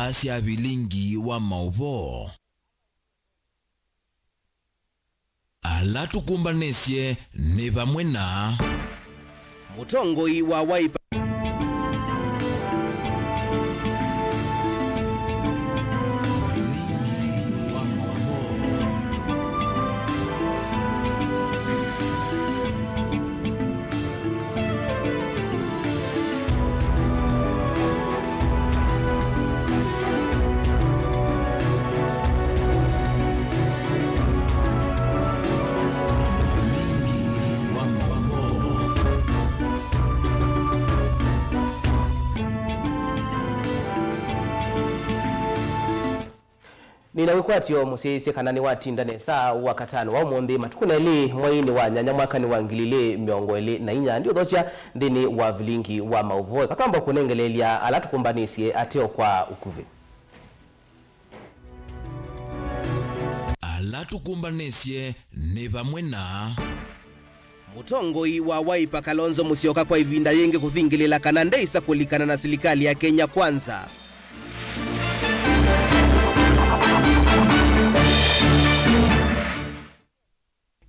asya bilingi wa mauvo ala tukumbanesye ni pamwe na mutongoi wa Wiper Ninawikwatyo musisi kanani watinda nesa wakatano wa umundi matukuneli mwaini wa nyanya mwaka ni wangilile miongoeli na inya ndio docha ndini wa vilingi wa mauvoe katamba kunengelelia alatukumbanisye ateo kwa ukuvi alatukumbanisye ni pamwe na mutongoi wa Wiper Kalonzo Musyoka kwa ivinda yenge kuvingilila kana ndeisa kulikana na serikali ya Kenya Kwanza.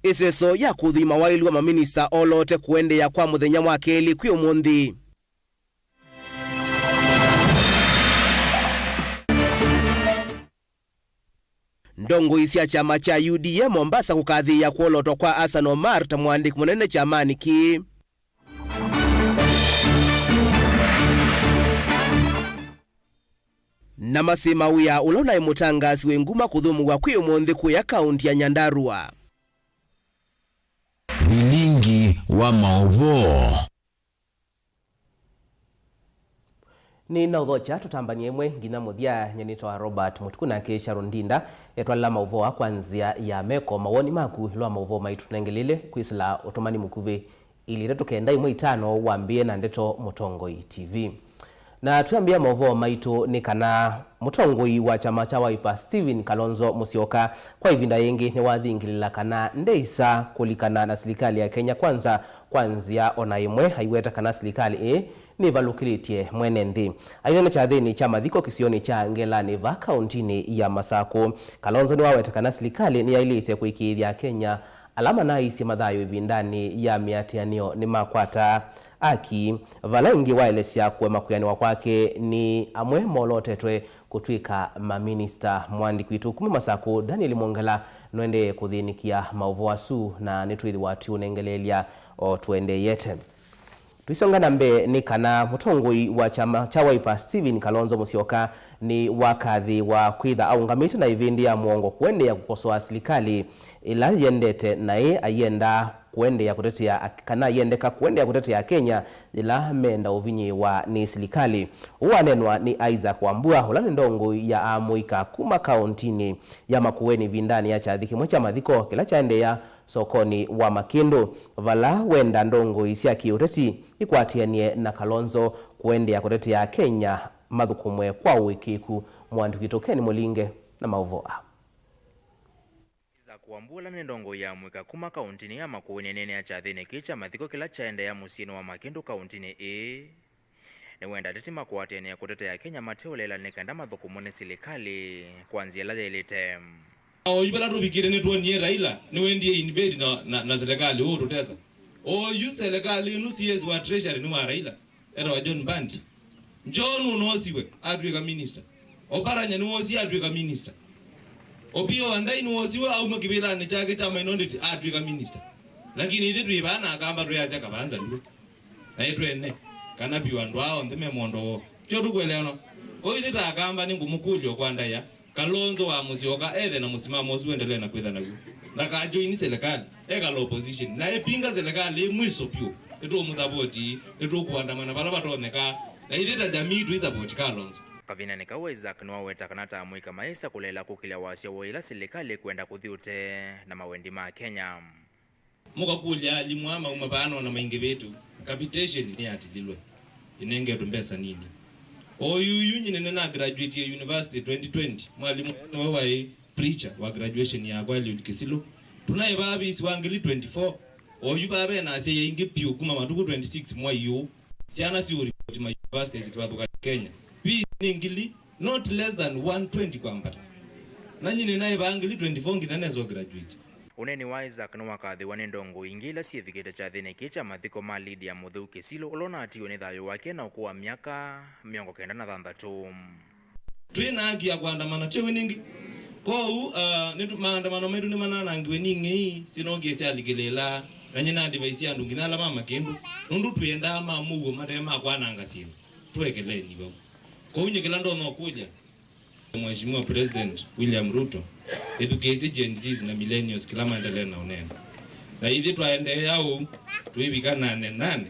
Iseso ya kuthima wailu wa maminisa olote kuende ya kwa muthenya wa keli kwi umundi. Ndongo isi ya chama cha UDA Mombasa kukathi ya kuoloto kwa Hassan Omar tamwandiki munene chamani ki. Na masima uya ulona imutangasi wenguma kuthumu wa kwi umundi kuya kaunti ya Nyandarua. bilingi wa mauvo ni na udhocha tutambanie mwe ngina muthia nyenito wa Robert Mutukuna ke Sharundinda etwala mauvo kwanzia ya meko mawoni maku lwa mauvo maitu nengelele kwisila otomani mukuve ili reto kenda imwe itano wambie na ndeto Mutongoi TV. Na tuambia mauvo maitu ni kana mutongoi wa chama cha Wiper Stephen Kalonzo Musyoka kwa ivinda yengi ni wathingilila kana ndeisa kulikana na serikali ya Kenya Kwanza kwanzia ona imwe haiweta kana serikali ni valukilitie mwenendi. Aino cha thini cha mathiko kisioni cha Ngelani va kauntini ya Masako. Kalonzo ni waweta kana serikali ni yailite kuikithia Kenya alama na isi madhayo vindani ya miatianio ni makwata aki valengi waelesya kuema kuyaniwa kwake ni amwe molotetwe kutwika maminista mwandi kwitu kumi Masako Daniel Mwongela nwende kuthinikia mauvoasu na nitwithi watu unengelelia o tuende yete. Tuisonga nambe ni kana mutongoi wa chama cha Wiper Stephen Kalonzo Musyoka ni wakathi wa kwitha au ngamiti na ivindi ya muongo kuende ya kukosoa serikali ila yendete nae ayenda kuende ya kutetea kana yendeka kuende ya kutetea Kenya ila menda uvinyi wa ni serikali. Uwanenwa ni Isaac Wambua hulani ndongo ya amuika kuma kauntini ya Makueni vindani ya chathiki mwecha madhiko kila chaende ya sokoni wa Makindu vala wenda ndongo isia kiureti ikwatianie na Kalonzo kuende ya kutetea Kenya madhukumwe kwa wikiku mwandikitokeni Mulinge na mauvoa. Kuambula ni ndongo ya mwika kuma kauntini ya Makueni nene ya chathini kicha mathiko kila chaende ya musino wa Makindu kauntini ni wenda teti makuatiani ya kutetea Kenya mateolela nikanda madhukumu ni serikali kuanzia la delete. Ibala rubikire ni tuonie Raila ni wendie inbedi na serikali huru tesa. Yu serikali nusiezi wa treasury ni wa Raila. Era wa John Bandi. Njonu unosiwe adweka minister. Oparanya ni wosi adweka minister. Opio andai ni wosiwe au makibila ni chake chama inonditi adweka minister. Lakini hithi tuibana akamba tuyacha kabanza liwe. Na yetu ene. Kanapi wandwao ndime mondo. Tio tukuelewa. Kwa hithi takamba ni ngumukulyo kwa ndaya. Kalonzo wa Musyoka ethe na musimamo usuendelee na kwitha naguo. Ndaka join serikali eka la opposition na epinga serikali mwiso pio. Eto musapoti eto kuandamana bala batoneka na ithita jamii tu isapoti Kalonzo. Kavina nikaweza kanwa weta kanata mwika maesa kulela kukilia wasio woila serikali kwenda kuthiute na mawendi ma Kenya. Muka kulia limwama umabano na maingi betu. Capitation ni atililwe. Inenge tumbesa nini? Oyu nyine na graduate ya university 2020 mwalimu wewe preacher wa graduation ya kwa Eliud Kisilo tunaye babi siwangili 24 oyu babe na ase yingi pio kuma matuku 26 mwa yo siana si report ma universities kwa Kenya bi ningili not less than 120 kwa mpata na nyine naye bangili 24 nginanezo graduate. Uneni wa Isaac no wakathiwa ni ndongo ingila siethikite cha thine kicha mathiko ma Lydia Muthuki Silo ulona atiwe ni thayo wake na ukuwa miaka 96. Twina haki ya kuandamana chewe ningi kou nitu maandamano metu ni mananangiwe ningi sinongesi alikilela na nyina advice yandu nginala mama kindu nundu twenda mamugo matema kwananga sino twekeleni babo kou nyekela ndo no kuja Mheshimiwa President William Ruto education Gen Z na millennials kila maendeleo na unene na hivi twaende yao tuibika 8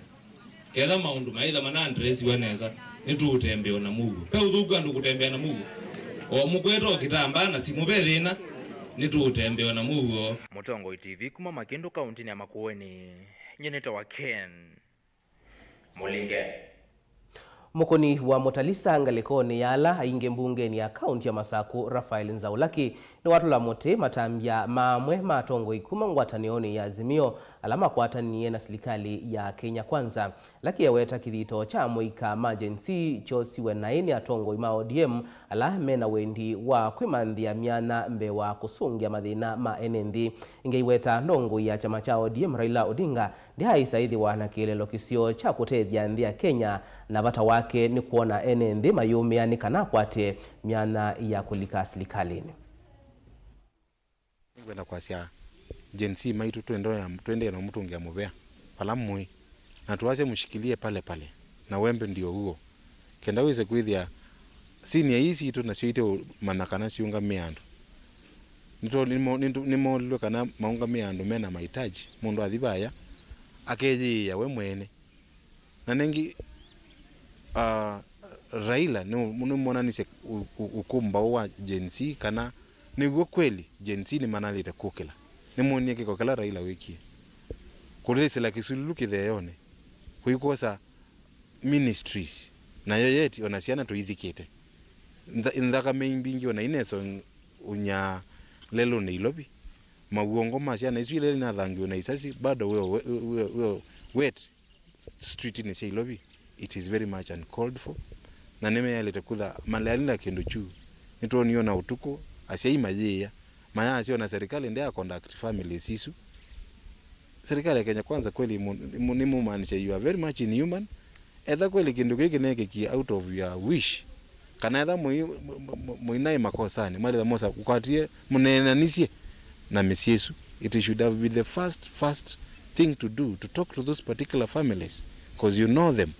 kela maundu maitha manandresi waneza nitu utembeo na mugo pe uthuga ndu kutembea na mugo o mugweto kitambana simubethina nitu utembeo na mugo. Mutongo TV kuma Makindu kaunti ya Makueni nyeneta wa Ken Mulinge. Mukoni wa Mutalisa ngalikoni yala ainge mbungeni ya kaunti ya Masaku Rafael Nzaulaki ni watu la mote matambia mamwe matongo ikuma ngwatanioni ya Azimio alama kwataniye na serikali ya Kenya Kwanza laki yaweta kithito cha muika emergency chosiwe naini atongo ima ODM ala mena wendi wa kwimanthia miana mbe wa kusungia mathina ma enendi ingeiweta ndongo ya chama cha ODM Raila Odinga ndia isaithi wana kilelo kisio cha kutethia nthi ya Kenya na vata wake ni kuona enendi mayumia ni kana kwate miana ya kulika serikalini. Ngwenda kwasia Gen Z maitu twende na mtu ngia mubea palamui na tuwase mshikilie pale pale na wembe ndio huo kenda weze kwithia senior hizi tu na sioite manakana siunga miandu nito nimo lwe kana maunga miandu mena mahitaji mundu athibaya akeji ya we mwene na nengi Raila no mwana nise ukumba wa Gen Z kana niguo kweli Gen Z ni manalite kukila nimunie kiko kala Raila wiki kulese la Kisulu kitheyone kuikosa ministries na yoyeti onasiana tuithikite ndaka membingi ona ineso unya lelo ni lobi mauongo masiana iswile na thangi ona isasi bado we wet street ni sei lobi. It is very much uncalled for na neme yalete kudha malalinda kendo chu nitoniona utuko asiai majia maya asio na serikali ndia conduct family sisu serikali ya Kenya Kwanza kweli ni mumanisha you are very much inhuman etha kweli kindu kiki neke ki out of your wish kana etha muinai makosani mali mosa ukatie munenanisie na misiesu. It should have been the first thing to do to talk to those particular families because you know them.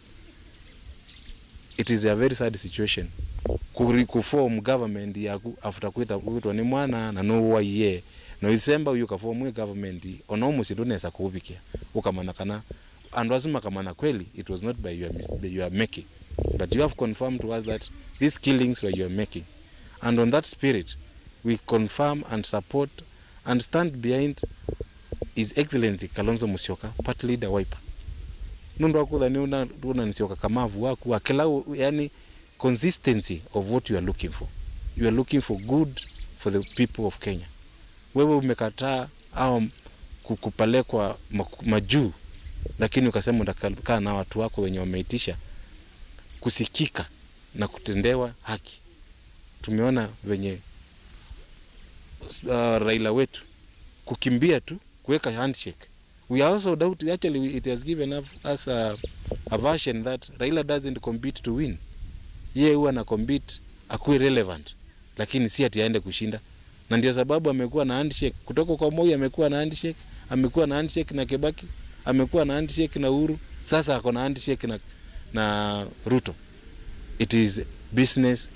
It is a very sad situation kuform government yaku after kuitwa ni mwana na no wa ye no December you kaform government ono musidunesa kubikia ukamana kana and wasuma kamana kweli it was not by your making but you have confirmed to us that these killings were your making and on that spirit we confirm and support and stand behind His Excellency Kalonzo Musyoka party leader Wiper nundu akudha ni una nisioka kamavu wako akela yani consistency of what you are looking for. You are looking for good for the people of Kenya. Wewe umekataa au kukupelekwa majuu lakini ukasema utakaa na watu wako wenye wameitisha kusikika na kutendewa haki. Tumeona wenye Raila wetu kukimbia tu kuweka handshake. We also doubt actually it has given us a version that Raila doesn't compete to win. Yeye huwa na compete akuwe relevant lakini si ati aende kushinda. Na ndio sababu amekuwa na handshake kutoka kwa Moi, amekuwa na handshake na Kibaki, amekuwa na handshake na Uhuru, sasa ako na handshake na Ruto. It is business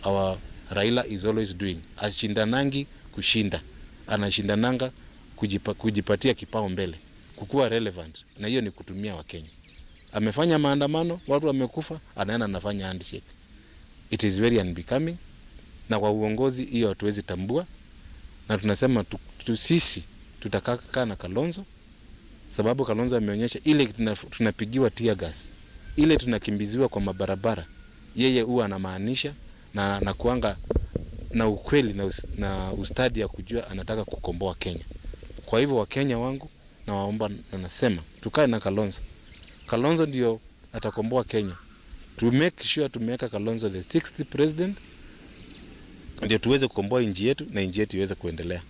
our Raila is always doing. Ashindanangi kushinda. Anashindananga kujipatia kipao mbele, kukuwa relevant, na hiyo ni kutumia wa Kenya. Amefanya maandamano, watu wamekufa, anaenda anafanya handshake. It is very unbecoming, na kwa uongozi hiyo hatuwezi tambua, na tunasema sisi tutakaa na Kalonzo, sababu Kalonzo ameonyesha ile tunapigiwa tear gas, ile tunakimbiziwa kwa mabarabara, yeye huwa anamaanisha na kuanga na ukweli na ustadi ya kujua anataka kukomboa Kenya. Kwa hivyo wa Kenya wangu na waomba na nasema tukae na Kalonzo. Kalonzo ndio atakomboa Kenya. to make sure tumeweka Kalonzo the 6th president, ndio tuweze kukomboa nchi yetu na nchi yetu iweze kuendelea.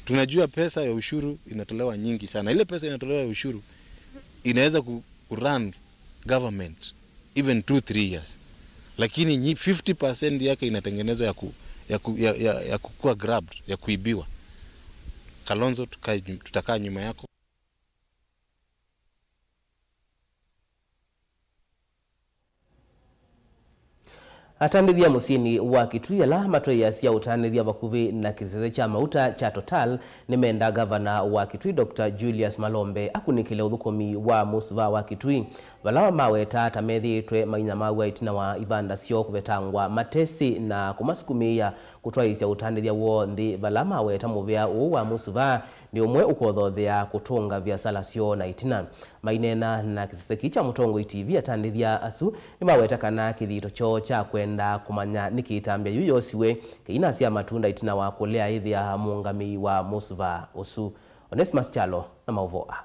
Tunajua pesa ya ushuru inatolewa nyingi sana. Ile pesa inatolewa ya ushuru inaweza kurun government even 2-3 years. Lakini 50% yake inatengenezwa ya kukua grabbed, ya kuibiwa. Kalonzo tutakaa nyuma yako. Atandithia musini wa Kitui ala matoi cia utanithia bakuvi na kisese cha mauta cha Total nimenda gavana wa Kitui Dr. Julius Malombe akunikile uthukumi wa Musva wa Kitui balawa maweta tamethitwe mainya mawa itina wa ibanda cio kubetangwa matesi na kumasukumia kutwaisya utanithia wo nthi balawa maweta muvea wa Musva ni umwe ukothothea kutunga biasala cio na itina mainena na kisese kicha Mutongo TV atandithia asu ni maweta kana kithito cho cha kwenda kumanya nikitambia yuyosiwe keina cia matunda itina wa kulea ithia muungami wa Musva usu. Onesmus Chalo na mauvoa.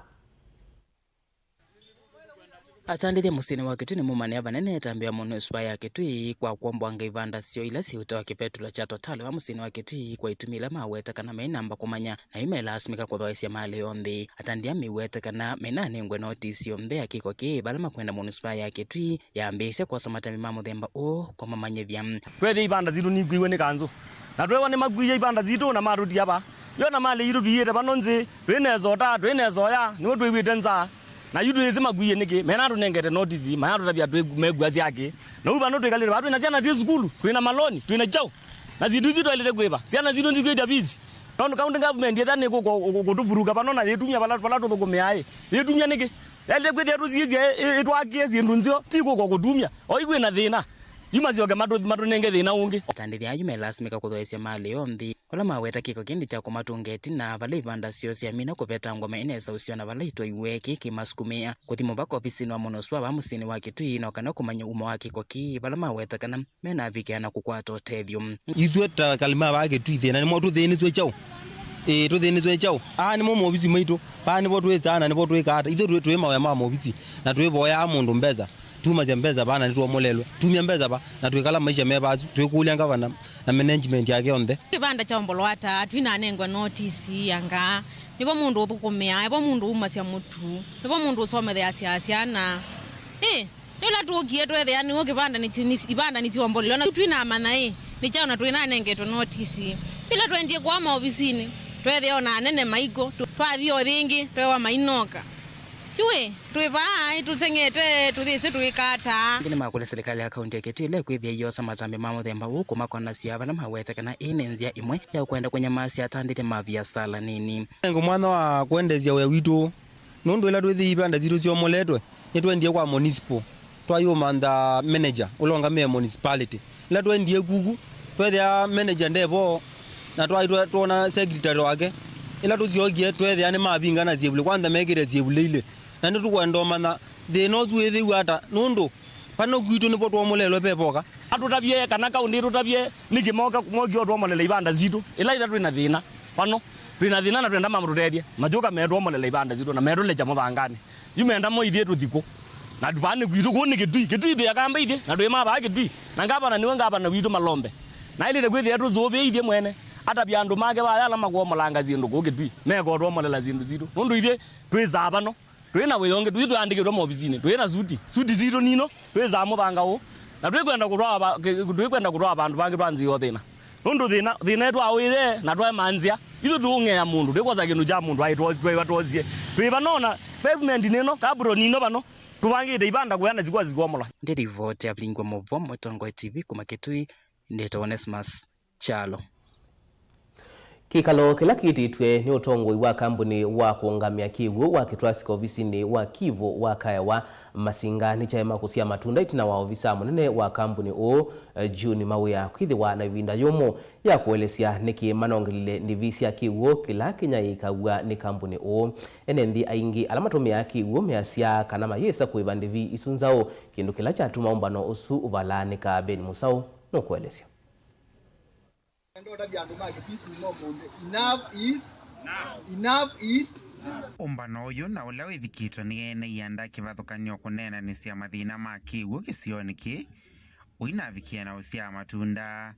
Atandithia musini wa Kitui ni mumane abanene etambia Musva ya Kitui kwa kuombwanga ibanda cio ila ciutawa kipetula cha Total wa musini wa Kitui kwa itumila maweta kana mainamba kumanya na imela asimika kuthoesya mali yonthe. Atandia miweta kana menane ngwe notice yonthe akiko ki balama kwenda Musva ya Kitui yambisya kwa samata mimamo themba kwa mamanye vya kwethi ibanda zitu ni gwiwe ni kanzo na twewa ni magwiye ibanda zitu na maruti hapa yona mali yitu biyete banonze twenezoya niwo twibite nza na yudu ezima guye niki menado nengete notice mayado tabia megwazi yake na uba no twekalire batu na siana zizukulu twina maloni twina chao na zidu zitu alete kweba siana zitu ndikuita busy county government yethane kutuvuruka panona yetumya balatu thokomeaye yetumya niki alete kwethi atu zizi etwakie zindunzio tiko kwa kutumya oigwe na thina yumazioga madu nenge thina ungi atandithia yumela asimika kuthoesya mali yonthe ola maweta kiko kindi cha kumatungeti na vala ibanda cio cia mina kuvetangwa mainesa ucio na vala itwa kiki masukumia kuthimo bako ofisini wa Musva wa musini wa Kitui na kana kumanya uma wa kiko ki vala maweta kana mena avikiana kukwata utethio itwe ta kalima ba Kitui thina ni motu thini twe chao to thini twe chao ni mo mobisi maito pa ni botu etsana ni botu ekata itwe twe mawe ma mobisi na twe boya mundu mbeza tuma zembeza bana nitwa molelwe tumia mbeza ba na twikala maisha mebazu twikulia ngavana na management yake onthe kibanda cha ombolwata twina nengwa notice yanga nibo mundu uthukumia ebo mundu umasya mutu nibo mundu usomethea siasiana nila tuokie twethe yani wo kibanda ni ibanda ni ombolwa na twina mana ni chaona twina nengeto notice bila twendie kwa maofisini twethe ona nene maiko twathio thingi twewa mainoka Yue, tuivai, tusengete, tuthisi tuikata. Ngine makule serikali ya kaunti ya Kitui ile kwithia yosa matambi mamo themba huko makona siava na maweta kana inenzia imwe ya kwenda kwenye masi atandite mavia sala nini. Ngo mwana wa kwendezia we witu. Nondo ila twethi ibanda zitu cio moletwe. Nitwendie kwa municipal. Twayo manda manager ulonga me municipality. Ila twendie gugu. Twethia manager ndebo na twaitwa tuona secretary wake. Ila tuziogie twethia ani mabinga na ziebule kwanda megire ziebule ile. Na ndu kwenda mana the not with the water nondo pano gwitu ni potwa molelo pepoka atutabye kana kaunti tutabye nikimoka mogyo twa molelo ibanda zitu ila ida twina thina pano twina thina na twenda mamrutedia majoka medwa molelo ibanda zitu na medole cha muthangani yumenda mo ithie tuthiko na dubane gwitu ko nikitui ya kamba ithie na twema ba kitui na ngaba na niwe ngaba na witu Malombe na ile gwithia tu zobe ithie mwene ata byandu make ba yala magwo molanga zindu ko kitui meko twa molela zindu zitu nondo ithie twizaba no twina weyonge twitu andikirwa mobizini twina suti zero nino tweza muthanga u na twikwenda kurwa abandu bangi banzi yothina nundu thina etu awire na twa manzia ithu tungea mundu twikoza kindu ja mundu aitwozie twiva nona pavement nino kabro nino bano tubangite ibanda kuyana zikwa zikomola ndiri vote ablingwa movo Mutongo TV kuma Kitui ndito Onesmus Chalo. Kikalo kila kititwe ni utongoi wa kambuni wa kuungamia Kivu wa kitwasika ofisini wa Kivu wa kaya wa Masinga ni chaema kusia matunda itina wa ofisa munene wa kambuni o Juni Mawia kwithiwa na ivinda yomo ya kuelesia niki manongelile ndivisia Kivu kila kinya ikagua ni kambuni o enendi aingi alamatumia Kivu measia kanama yesa kuivandivi isunzao kindu kila cha tumaombano usu uvalani ka Ben Musau no kuelesia. Enough is Umbano uyu na ula withikitwo ni ene yanda kivathukanio kunena ni cia mathina ma kiwu kisioni ki uinavikia na usia matunda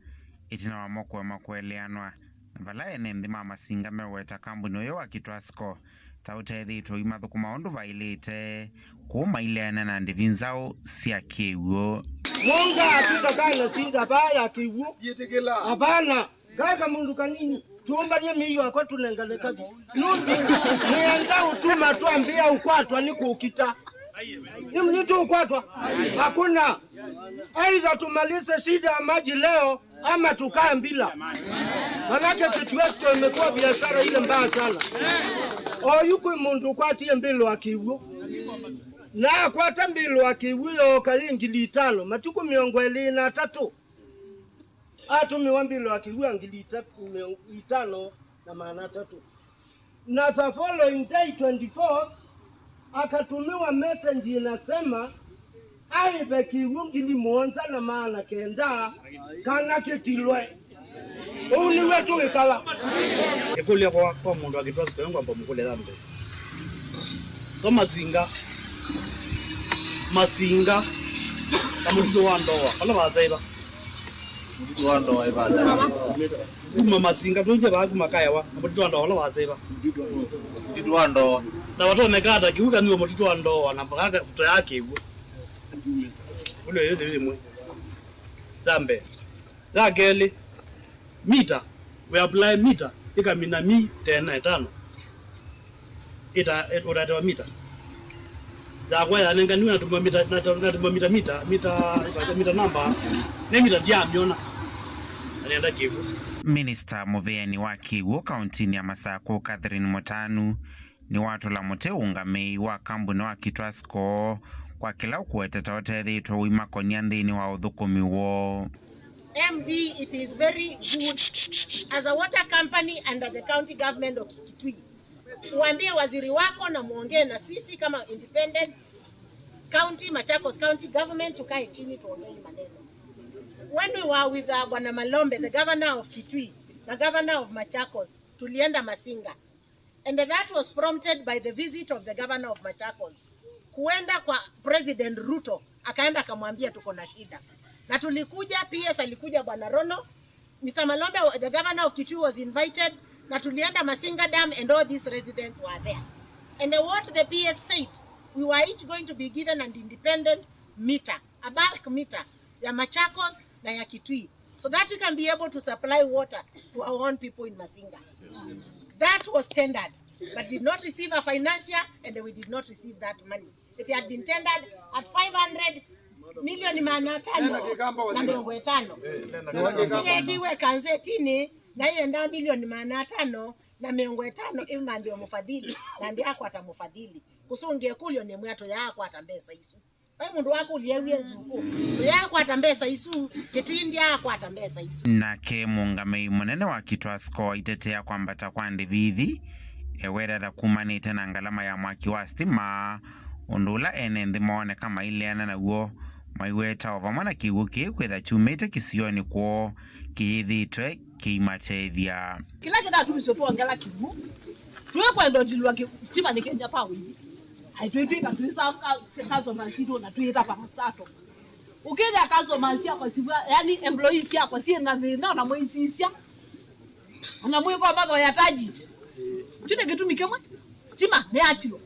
itina wa mokwe makweleanwa vala ene nthi ma masinga meweta kambuni uyu wa Kitwasco tautethitwo imathuku maundu vailite kuma ileana na ndivinzao cia kiwu Munga atusakana sida baya kiwu hapana gaza mundu kanini tuomba nye miyo akwa tunengale kazi nundi nienda utuma tuambia ukwatwa niko ukita ni mnitu ukwatwa hakuna aidha tumalize shida ya maji leo ama tukae mbila manake Kitwasco imekuwa biashara ile mbaya sana oyuku mundu ukwatie mbilo wa kiwu na kwata mbilo wa kiwu yo kalingili 5 matuku 23 atumiwa mbilo wa kiwu angili 5 na maana 3 na the following day 24 akatumiwa message inasema aibe kiwu ngili muonza na maana kenda kana kitilwe uni wetu ikala ekulia kwa mundu wa Kitwasco yangu ambapo mkule dhambe kama mazinga kama mtu wa ndoa wala wazaiba mtu wa ndoa ibaza kuma mazinga tunje baku makaya wa mtu wa ndoa wala wazaiba mtu wa ndoa na watu wamekata kiuka ni mtu wa ndoa na mpaka kuto yake hivyo ule yote yule mwe dhambe zakeli mita we apply mita ikamina mi tena 5 ita urate wa mita za kwa ya nenga niwe natumwa mita namba ne mita dia miona anaenda kivu. Minister Muveani wa Kiwu kauntini ya Masako Catherine Motanu ni watu la muteunga mei wa kambuni wa Kitwasco kwa kila ukuweteta otethitwo wimakonia nthini wa uthukumi wo. MD, it is very good as a water company under the county government of Kitui. Uambie waziri wako na muongee na sisi kama independent county, Machakos County government, tukae chini tuongee maneno. When we were with Bwana Malombe, the governor of Kitui, the governor of Machakos, tulienda Masinga. And that was prompted by the visit of the governor of Machakos. Kuenda kwa President Ruto, akaenda akamwambia tuko na shida. Na tulikuja, PS alikuja Bwana Rono, Mr. Malombe, the governor of Kitui was invited, na tulienda Masinga Dam and all these residents were there. And what the PS said, we were each going to be given an independent meter, a bulk meter, ya Machakos na ya Kitui, so that we can be able to supply water to our own people in Masinga. That was tendered, but did not receive a financial, and we did not receive that money. It had been tendered at 500 million manatano na 500. Ile kiwe kanzetini na yenda milioni 500 na 500 ima ndio mfadhili na ndio yako atamfadhili kusungie kulio ni mwato yako atambesa isu wewe mundu wako uliyewie zuku yako atambesa isu kitu india yako atambesa isu nake mungamei munene wa Kitwasco itetea kwamba takwandi vithi ewera da kumanite na ngalama ya mwaki wa stima undula ene nthi maone kama ileana na guo maiweta ovamana kiwu kwitha chumite kisioni kwo kiithitwe kiimatethia kila jada tumiso tuongela kiwu tuwe kwa ndo dilwa stima ni Kenya Power haitwetwika tuisa kazo mansido na tuita pa stato ukija kazo mansia kwa sibu yani employees ya kwa si na moisisia ana mwe kwa bago ya tajit tune gitumike mwe stima ne atilo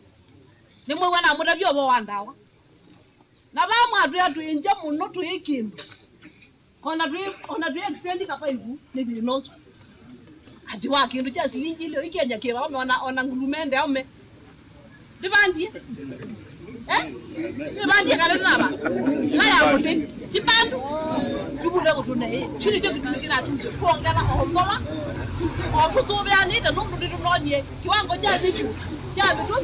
ne mwe wana mudavyo bo wandawa na bamu atu ya tuinja muno tuyikindu ona tu extend kapa igu ne dinoso ati wa kindu cha silinjilo ikenya ke ba ona ngulumende ame dibandi dibandi kale naba la ya muti tibandu tubuda kutune chini cyo kitukina tunje kuongela ombola okusobe ani da nundu ndinonye kiwango cha vitu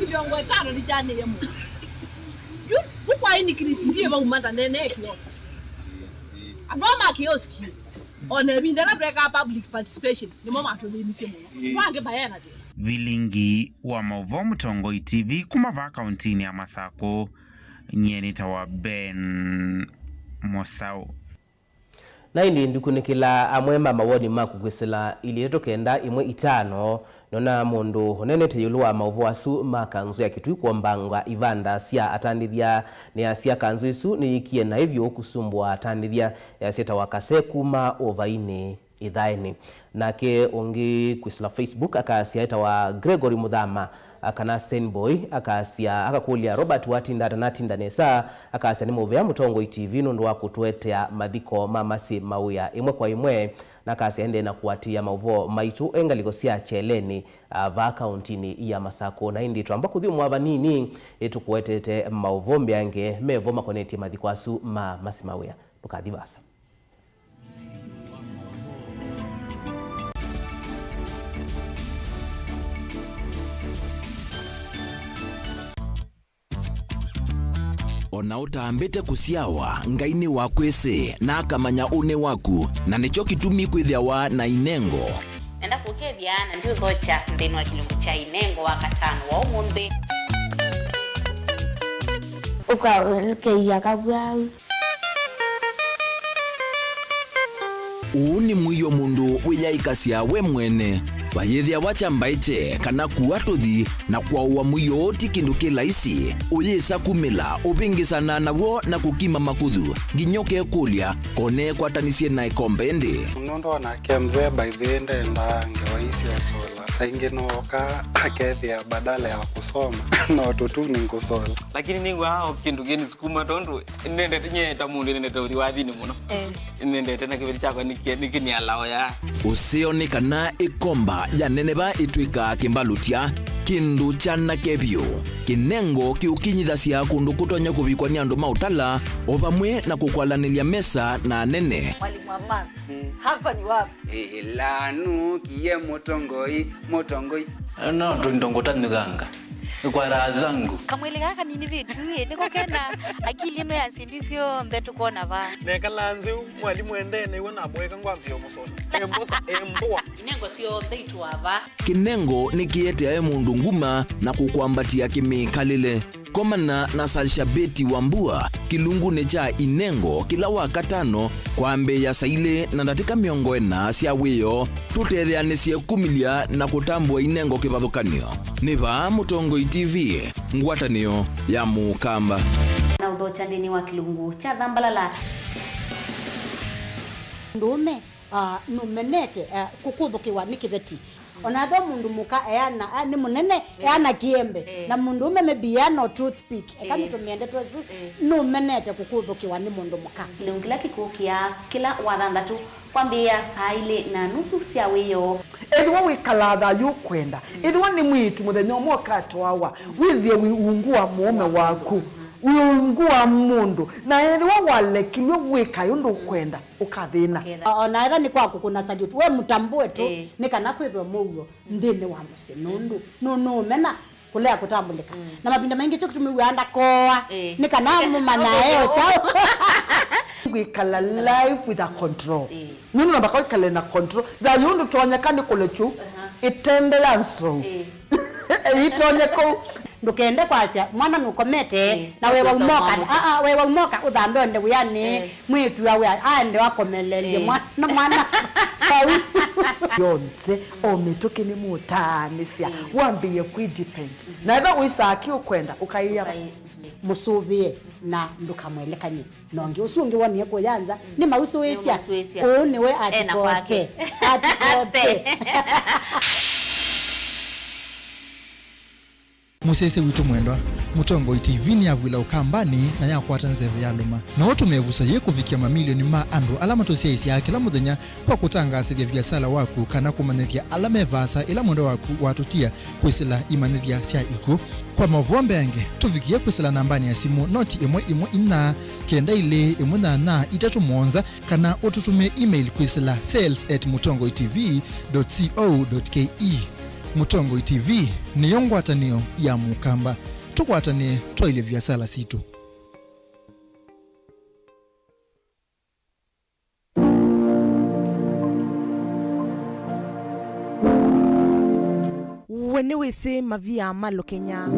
viongo 5 ni jane yemu kwa ini Chris ndiye ba umanda nene kiosa anoma kioski one bindera break public participation ni mama atolemisi muno wange bayana de vilingi wa Mauvo Mutongoi TV kumava kauntini ya Masako nyeni tawa Ben Mosao na indi ndikunikila amwe mama woni makugwisila ili kenda imwe 5 nona mundu onenete yulwa mauvo asu makanzu ya kitui kuombanga ivanda sia atandithia ni asia kanzu isu ni ikie na hivyo kusumbwa atandithia ya seta wakase kuma ovaini idhaini nake ungi kwisla Facebook akasia eta wa Gregory Muthama akana Senboy akasia akakulia Robert Watinda atanatinda nesa akasia ni movea Mutongo TV nundu wa kutwetea mathiko mamasi mauya imwe kwa imwe na akasia ende na kuatia mauvo maitu engaliko sia cheleni va kauntini ya Masako na indi tuamba kuthi mwava nini etukuetete mauvo mbyange mevo makoneti mathiko asu mamasi mauya tukadhivasa. Ona utambete kusiawa ngaini wakwese na akamanya une waku na nicho kitumi kwithiawa na inengo nenda kukethiana ndio thocha ndeni wa kilungu cha inengo wa katano wa umuthi ukarukeia kabwau uni mwiyo mundu wiyaikasia we mwene bayethia wachambaite kana kuatuthi na kwauwa muyoti kindu kilaisi uyisa kumila ubingisana nawo na kukima makuthu nginyoke kulia kone kwatanisie na ikombendi munondo nake mzee by the end enda ngewaisi ya sola saingi noka akethia badala ya kusoma na watoto ni kusola lakini ningu hao kindu geni sikuma tondu nende nyeta mundu nende tori wathini muno nende tena kibiri chako nikini alao ya usioni kana ikomba ya neneba itwika kimbalutia kindu chana kebyo kinengo kiukinyithasia kundu kutonya kuvikwa ni andu mautala obamwe na kukwalanilia mesa na nene mwalimu wa Max hapa ni wapi lanu kiye motongoi no tundongotani ganga kwa raha zangu kamwele kaka nini vitu niko kena akili no yansindisio mbetu kona va nekalanze mwalimu endene wona mweka ngwambio musona emboa inengo sio theitu ava kinengo nikiete mundu nguma na kukwambatia kimikalile komana na Salshabeti Wambua kilungu necha inengo kila wakatano kwambe ya saile na ndatika miongo ena sia wiyo tutetheanesie kumilia na kutambua inengo kivathukanio niva Mutongo TV ngwatanio ya Mukamba na udhocha ndeni wa kilungu cha Thambalala ndume numenete kukuthukiwa ni kiveti onatho mundu muka eana ni munene eana kiembe na mundu ume biano toothpick kama tumiende twesu numenete kukuthukiwa ni mundu muka kilungila kikukia kila wathanthatu kwambia saile na nusu cia wiyo ethwa wikalatha yukwenda ethwa ni mwitu muthenya mwoka twawa withie wiungua mume waku wiungua mundu na ethwa walekilwe wika yundu kwenda ukathina ona etha ni kwaku kuna salute we mutambue tu ni kana kwithwa mugo ndini wa musi nundu no mena kulea kutambulika na mapinda mengi cyo kutumiwanda koa ni kana mumana eo chao wikala life with a control nini nabaka wikala na control da yundu tonyekani kulechu itende yanso itonyeko ndukende kwasia mwana nukomete na wewe umoka wewe umoka uthambe nde uyani mwitu yawe ande wakomelelie mwana yonthe omituki ni mutanisia wambie ku depend na eva uisaki ukwenda ukaiya musubie na ndukamwelekanye nongi usungi wonie kuyanza ni mausu wesia niwe atikoke musese witu mwendwa Mutongo TV ni avwila ukambani na yakwata nzeve ya luma na watu mevusa ye kufikia mamilioni ma andu alama tosiaisi ya kila muthenya kwa kutangasithia biasala waku kana kumanithia alama vasa ila mwendo waku watutia kwisila imanithia sia iku kwa mavombe yange tufikie kwisila nambani ya simu noti imwe ina kenda ile imwe na itatu monza kana ututume email kwisila sales@mutongotv.co.ke Mutongo TV ni yongwatanio ya Mukamba tukwatanie twaile biasala situ wene wese mavia malo Kenya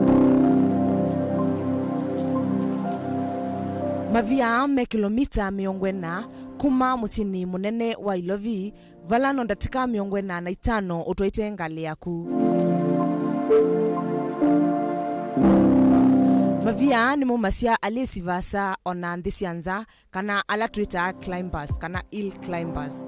mavia me kilomita 400 kuma musini munene wa Ilovi valano ndatika 45 utwaite ngali yaku. Mavia ni mumasia alisi vasa ona ndisi anza kana ala Twitter climbers kana hill climbers.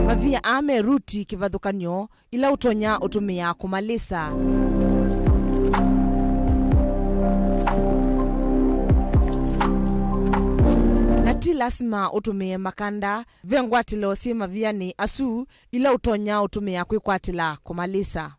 Mavia ame ruti kivadhukanyo ila utonya utumia kumalisa. Nati lasima utumie makanda vengwatilo si mavia ni asu ila utonya utumia kwikwatila kumalisa.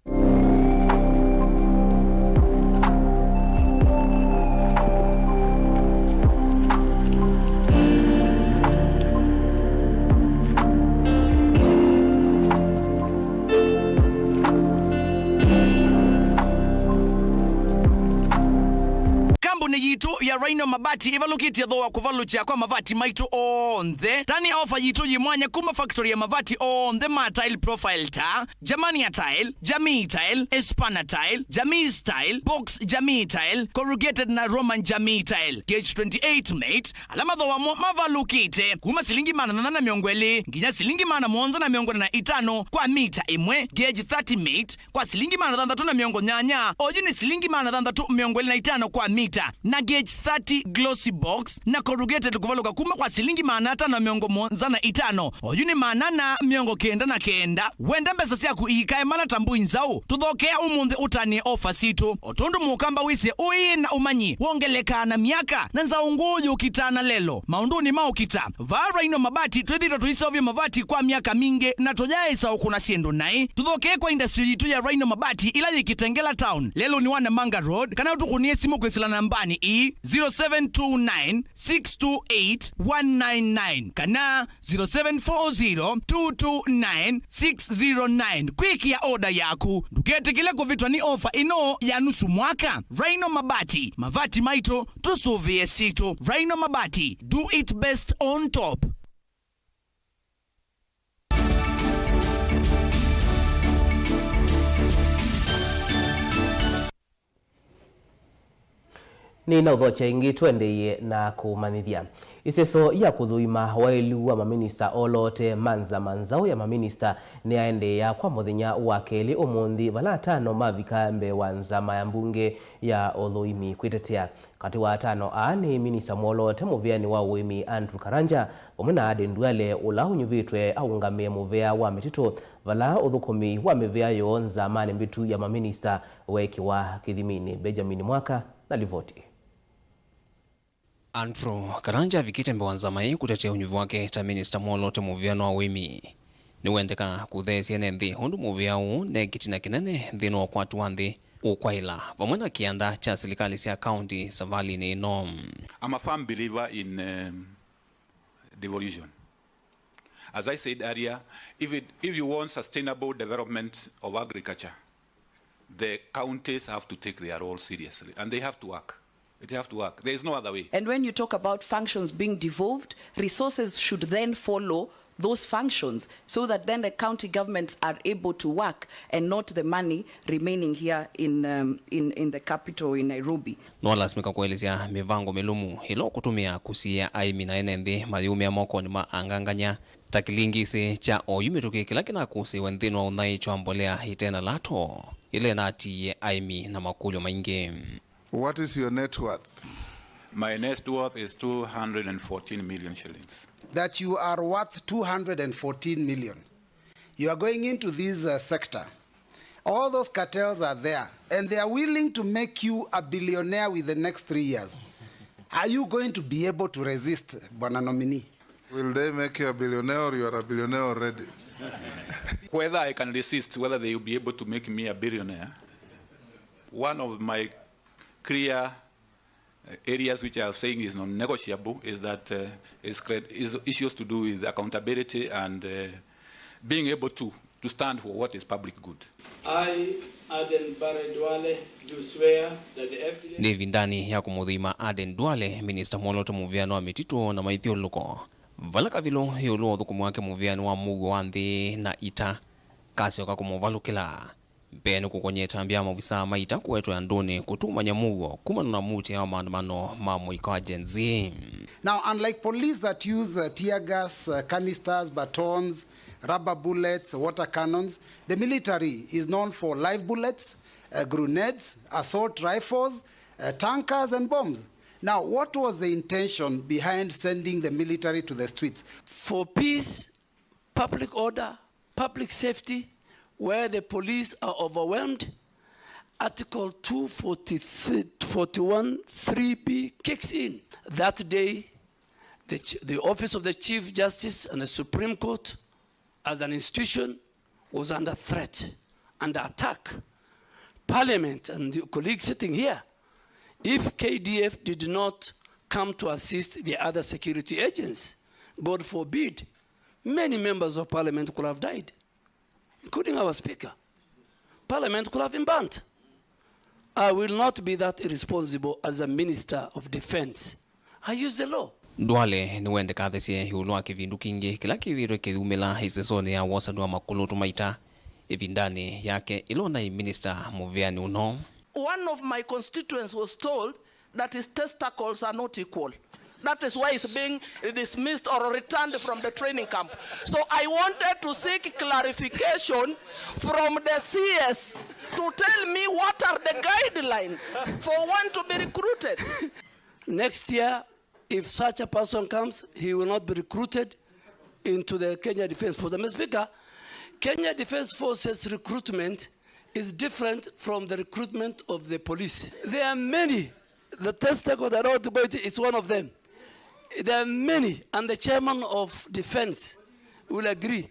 Yitu ya Rhino Mabati ivalukiti thoa kuvalucha kwa mavati maitu onthe tani ofa yitu yimwanya kuma factory ya mavati onthe ma tile profile ta Jamania tile, Jamii tile, Espana tile, Jamii style, Box Jamii tile, corrugated na Roman Jamii tile gauge 28 mate alama thoa mavalukite kuma silingi mana na miongweli nginya silingi mana monza na miongona na itano kwa mita imwe gauge 30 mate kwa silingi mana thandatu na miongo nyanya ojini silingi mana thandatu miongweli na itano kwa mita na gauge 30 glossy box na corrugated kuvaluka kuma kwa silingi manata na miongo monza na itano oyuni manana miongo kenda na kenda wenda mbesa siaku ikae mana tambu inzao tuthokea umunthi utani ofa situ otundu mukamba wise uina umanyi wongeleka na miaka na nzao nguyu kitana lelo maunduni maukita vara ino mabati twithita tuisovya mavati kwa miaka mingi na tojaisa ukuna siendo nai tuthokea kwa industry yitu ya Rhino Mabati ila yikitengela town lelo ni wana Manga Road kana utukunie simu kwisila nambani 0729628199 kana 0740229609 kwiki ya oda yaku ndukete kile kuvitwa ni ofa ino ya nusu mwaka. Rhino Mabati mavati maito tusuvie situ. Rhino Mabati, do it best on top. Ni na udhocha ingi tuendeye na kumanithia. Iseso ya kuthuima wailu wa maminista olote manzao ya maminista ni aende ya kwa muthenya wa keli umundi vala tano mavika mbe wa nzama ya mbunge ya Olhoimi kwitetea. Kati wa tano ni minista mwolote muveani wa Uimi Andrew Karanja omuna Aden Duale ula unyuvitwe aungamie muvea wa mitito vala uthukumi wa mivea yo nzamani mbitu ya maminista weki wa Kithimini. Benjamin Mwaka na livoti. Andrew Karanja vikite mbe wanzamai kutetea unyuvu wake ta minista mwolote muviano wa Uimi. Niwendeka kuthesia nenthi hundu muviao ne kitina kinene nthino wa kwatu wanthi ukwaila vamwena kianda cha serikali sia county savali ni ino. I'm a firm believer in devolution. As I said earlier, if you want sustainable development of agriculture, the counties have to take their role seriously and they have to work. They have to work. There is no other way. And when you talk about functions being devolved, resources should then follow those functions so that then the county governments are able to work and not the money remaining here in the capital in Nairobi. No lasmika kuelezea mivango milumu hilo kutumia kusia aimi na enenthi mayume ya moko ni maanganganya takilingisi cha oyumituki kila kina kusi wendhino unai chuambolea hitena lato ile nati aimi na makulyo maingi. What is your net worth? My net worth is 214 million shillings. That you are worth 214 million. You are going into this sector. All those cartels are there, and they are willing to make you a billionaire with the next 3 years. Are you going to be able to resist, Bwana nominee? Will they make you a billionaire or you are a billionaire already? Whether I can resist, whether they will be able to make me a billionaire, one of my clear areas which I am saying is non-negotiable is that is issues to do with accountability and being able to stand for what is public good. I, Aden Duale, do swear that the FDA... Ni vindani ya kumuthima Aden Duale, minista mwolote muviano wa mitito na maithio luko. Valaka vilo hiulu wa thukumu wake muviano wa mugu wa nthi na ita kasi waka kumuvalukila. Bene kukonyeta mbia mavisa maita kuwetu ya ndoni kutuma nyamugo kumana na muti ya maandamano mamuika Gen Z. Now, unlike police that use tear gas, canisters, batons, rubber bullets, water cannons, the military is known for live bullets, grenades, assault rifles, tankers and bombs. Now, what was the intention behind sending the military to the streets? For peace, public order, public safety, where the police are overwhelmed, Article 241 3B kicks in. That day, the Office of the Chief Justice and the Supreme Court, as an institution, was under threat, under attack. Parliament and the colleagues sitting here, if KDF did not come to assist the other security agents, God forbid, many members of Parliament could have died, including our Speaker. Parliament could have been burnt. I will not be that irresponsible as a Minister of Defense. I use the law. Duale ni wende kathesie hiulwa kivindu kingi kila kivirwe kiumila isesone ya wasadwa makulu tumaita evindani yake ilona Minister Muviani uno. One of my constituents was told that his testicles are not equal. That is why he's being dismissed or returned from the training camp. So I wanted to seek clarification from the CS to tell me what are the guidelines for one to be recruited. Next year, if such a person comes, he will not be recruited into the Kenya Defence Force. Mr. Speaker, Kenya Defence Force's recruitment is different from the recruitment of the police. There are many. The testicle that I want to go to is one of them. There are many, and the chairman of defense will agree.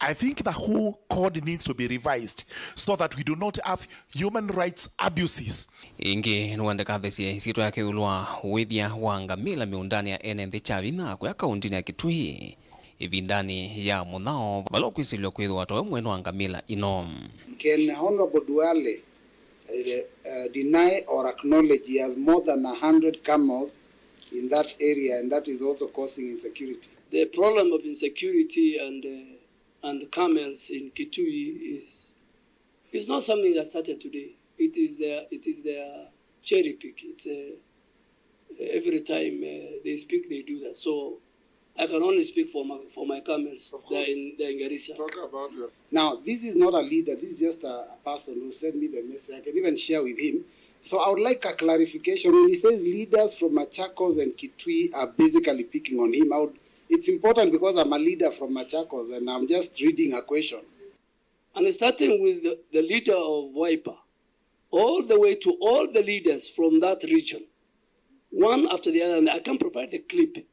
I think the whole code needs to be revised so that we do not have human rights abuses. Ingi nuende kathesi sito yake ulwa withia wangamila miundani ya NND Chavina kwa kaunti ya Kitui. Ivindani ya munao balokwisilio kwithu watoe mwenu wangamila ino. Can Honorable Duale deny or acknowledge he has more than 100 camels in that area, and that is also causing insecurity? The problem of insecurity and camels in Kitui is not something that started today. It is their cherry pick. It's every time they speak, they do that. So I can only speak for my camels. They're in Garissa. Talk about your... Now, this is not a leader. This is just a person who sent me the message. I can even share with him. So I would like a clarification. When he says leaders from Machakos and Kitui are basically picking on him, it's important because I'm a leader from Machakos and I'm just reading a question. And starting with the leader of Wiper, all the way to all the leaders from that region, one after the other, and I can provide the clip.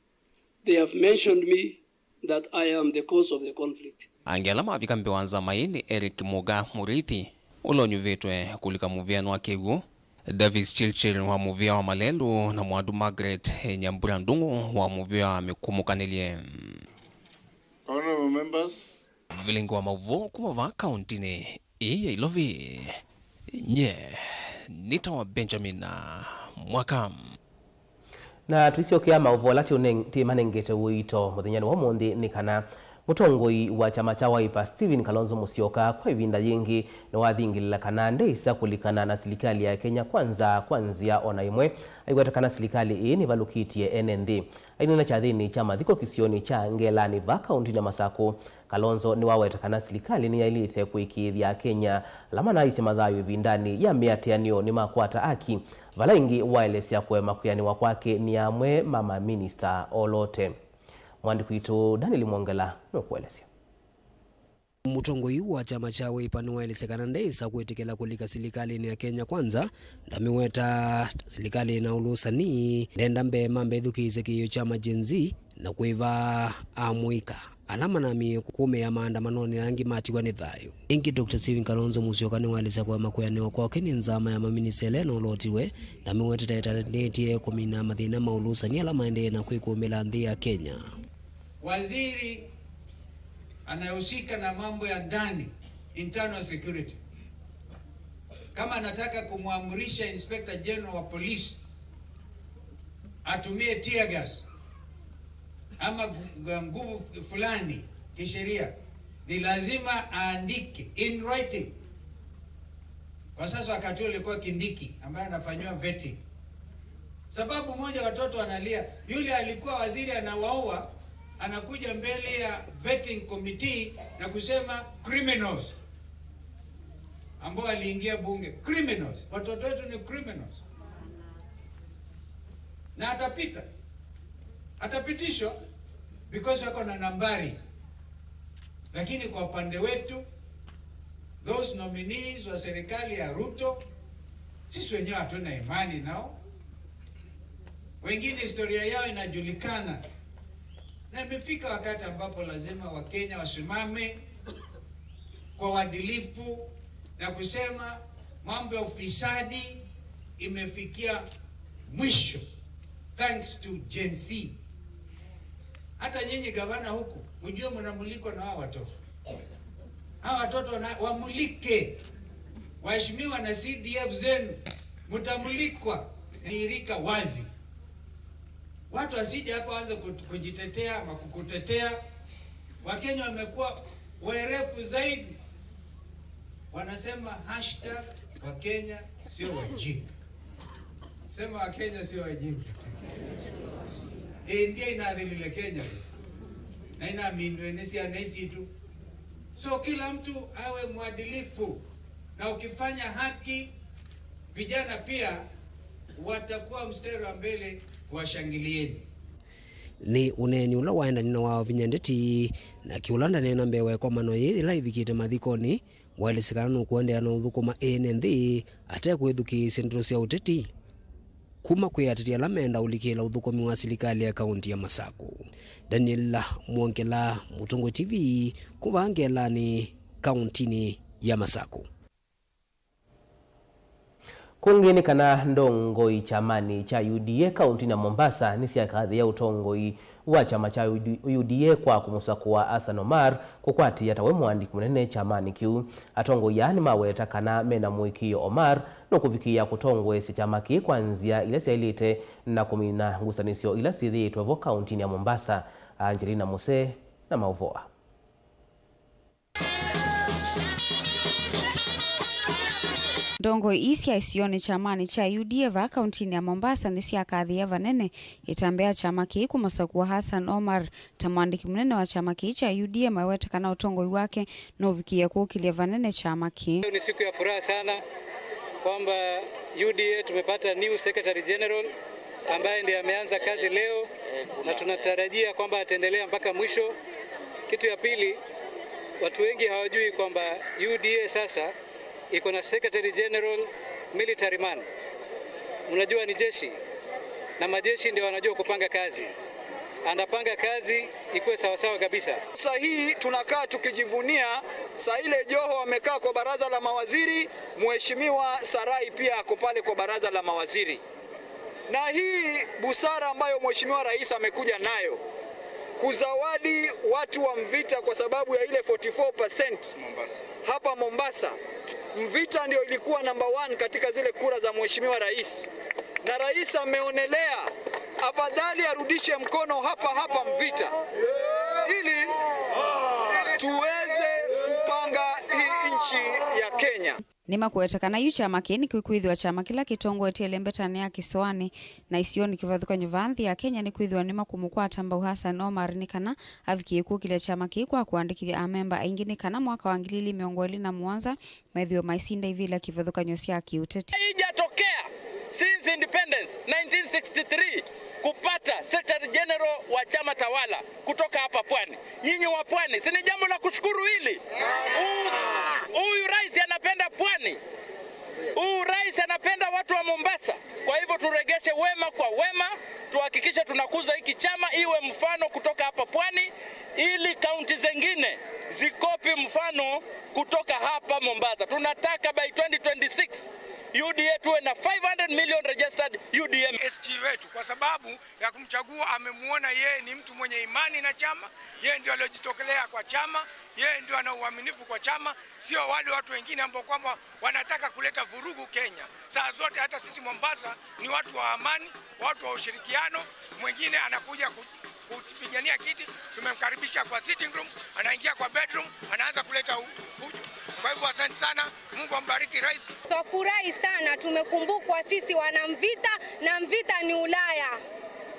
They have mentioned me that I am the cause of the conflict. Angela mavika mbewanza maini Eric Muga Murithi ulo nyuvetwe kulika muviano wa kegu Davis Chilchil wa muvia wa Malelu na Mwadu Margaret Nyambura Ndungu wa muvia wa Mikumukanelie. Honorable members, Vilingo wa mauvo kumava kauntine iya ilovi nye nita wa Benjamin Mwakam. Na tuisiokia mauvola timanengete wito muthenyani wa mundi ni kana mutongoi wa chama cha Wiper Stephen Kalonzo Musyoka kwa ivinda yengi na wathingilila kana ndeisa kulikana na serikali ya Kenya kwanzia ona imwe aiwetakana serikali ii ni valukitie NND ainena chathini cha mathiko kisioni cha Ngelani va kaunti ya Masako. Kalonzo ni wawetakana serikali ni yailite kuikithia Kenya lamana isi mathayo ivindani ya miatianio ni makwata aki vala ingi waelesea kwema kuyaniwa kwake ni amwe mama minister olote. Mwandi kwitu Daniel Mwongela nukuelezea. Mutongoi wa chama cha Wiper ni waelesekana ndeisa kuitikela kulika serikali ya Kenya kwanza ndamiweta serikali na ulusani ndenda mbe mambe thukize kiyo chama Gen Z na kuiva amuika alama nami kukume ya maandamano ni rangi matiwa ni thayo. Ingi Dr. Stephen Kalonzo Musyoka ni waeleza kwa makuyanio kwa kini nzama ya maministele na ulotiwe na miweta taitaretie kumina mathina maulusani alama ende na kuikumila nthi ya Kenya. Waziri anayehusika na mambo ya ndani, internal security, kama anataka kumwamurisha Inspector General wa Police atumie tear gas ama nguvu fulani kisheria, ni lazima aandike in writing Kwa sasa wakati ule ilikuwa Kindiki ambaye anafanywa vetting. Sababu moja watoto wanalia, yule alikuwa waziri anawaua, anakuja mbele ya vetting committee na kusema criminals. Ambao aliingia bunge, criminals. Watoto wetu ni criminals. Na atapitishwa because wako na nambari. Lakini kwa upande wetu, those nominees wa serikali ya Ruto, sisi wenyewe hatuna imani nao. Wengine historia yao inajulikana. Na imefika wakati ambapo lazima Wakenya wasimame kwa uadilifu na kusema mambo ya ufisadi imefikia mwisho thanks to Gen Z. Hata nyinyi gavana huku, mjue mnamulikwa na hao watoto. Hao watoto wamulike. Waheshimiwa na CDF zenu, mtamulikwa. Nirika wazi. Watu wasije hapa waanze kujitetea ama kukutetea. Wakenya wamekuwa werefu zaidi. Wanasema #Wakenya sio wajinga. Sema Wakenya sio wajinga. Ndiye inaadhilile Kenya. Na inaamini nesi tu. So kila mtu awe mwadilifu. Na ukifanya haki, vijana pia watakuwa mstari wa mbele kuwashangilieni. Ni uneni ula waendani na wao vinyandeti na kiulandani na mbewe kwa mano ye ila ivikite mathikoni walisikana nukuendea na uthukuma ANND ate kwithuki sendro cia uteti kuma kwiatitia lamenda ulikila uthukumi wa serikali ya kaunti ya Masaku. Daniela Mwongela, Mutongo TV, kuvangela ni kauntini ya Masaku. Kungini kana ndongoi chamani cha UDA kaunti na Mombasa ni siakadhi ya utongoi wa chama cha UDA kwa kumusakua Hassan Omar kukwati yatawe mwandiki munene chamani kiu atongoi yani maweta kana mena muikio Omar no kufikia kutongwe si chama ki kwanzia ile siailite na kumina ngusanisio ila sithi itwevo kaunti ya Mombasa. Angelina Mose na Mauvoa. Ndongo isia isione chamani cha UDA va kaunti ya Mombasa ni siakadhi ya vanene itambea chama ki kumusakua Hassan Omar tamwandiki munene wa chama ki cha UDA maweta kana utongoi wake no vikia kukilia vanene chama ki. Ni siku ya furaha sana kwamba UDA tumepata new secretary general ambaye ndiye ameanza kazi leo na tunatarajia kwamba ataendelea mpaka mwisho. Kitu ya pili, watu wengi hawajui kwamba UDA sasa iko na secretary general military man. Mnajua ni jeshi na majeshi ndio wanajua kupanga kazi. Anapanga kazi ikuwe sawa sawa kabisa. Sasa hii tunakaa tukijivunia saa ile Joho amekaa kwa baraza la mawaziri, Mheshimiwa Sarai pia ako pale kwa baraza la mawaziri. Na hii busara ambayo Mheshimiwa Rais amekuja nayo kuzawadi watu wa Mvita kwa sababu ya ile 44% hapa Mombasa. Mvita ndio ilikuwa number 1 katika zile kura za Mheshimiwa Rais. Na Rais ameonelea afadhali arudishe mkono hapa Mvita ili tuweze kupanga hii nchi ya Kenya. Nima kuetakana yu chama kini kuikuidhiwa chama kila kitongo etielembetani ya Kiswani na isioni kivadhuka nyuvanthi ya Kenya ni kuidhiwa nima kumukua tamba Hassan Omar ni kana avikie kukile chama kikuwa kuandikithia amemba aingini kana mwaka wa 2021 medhio maisinda hivila kivadhuka nyosi ya kiuteti. Haijatokea since independence 1963 kupata secretary general wa chama tawala kutoka hapa Pwani. Nyinyi wa Pwani, si ni jambo la kushukuru hili? Huyu rais anapenda Pwani. Huyu rais anapenda watu wa Mombasa. Kwa hivyo turegeshe wema kwa wema, tuhakikishe tunakuza hiki chama iwe mfano kutoka hapa Pwani ili kaunti zingine zikopi mfano kutoka hapa Mombasa. Tunataka by 2026 UDA tuwe na 500 million registered UDM. SG wetu kwa sababu ya kumchagua, amemuona yeye ni mtu mwenye imani na chama, yeye ndio aliyojitokelea kwa chama, yeye ndio ana uaminifu kwa chama, sio wale watu wengine ambao kwamba wanataka kuleta vurugu Kenya. Saa zote hata sisi Mombasa ni watu wa amani, watu wa ushirikiano, mwingine anakuja kupigania kiti, tumemkaribisha kwa sitting room, anaingia kwa bedroom, anaanza kuleta fujo. Kwa hivyo asante sana, Mungu ambariki rais. Twafurahi sana, tumekumbukwa sisi wanamvita, na Mvita ni Ulaya.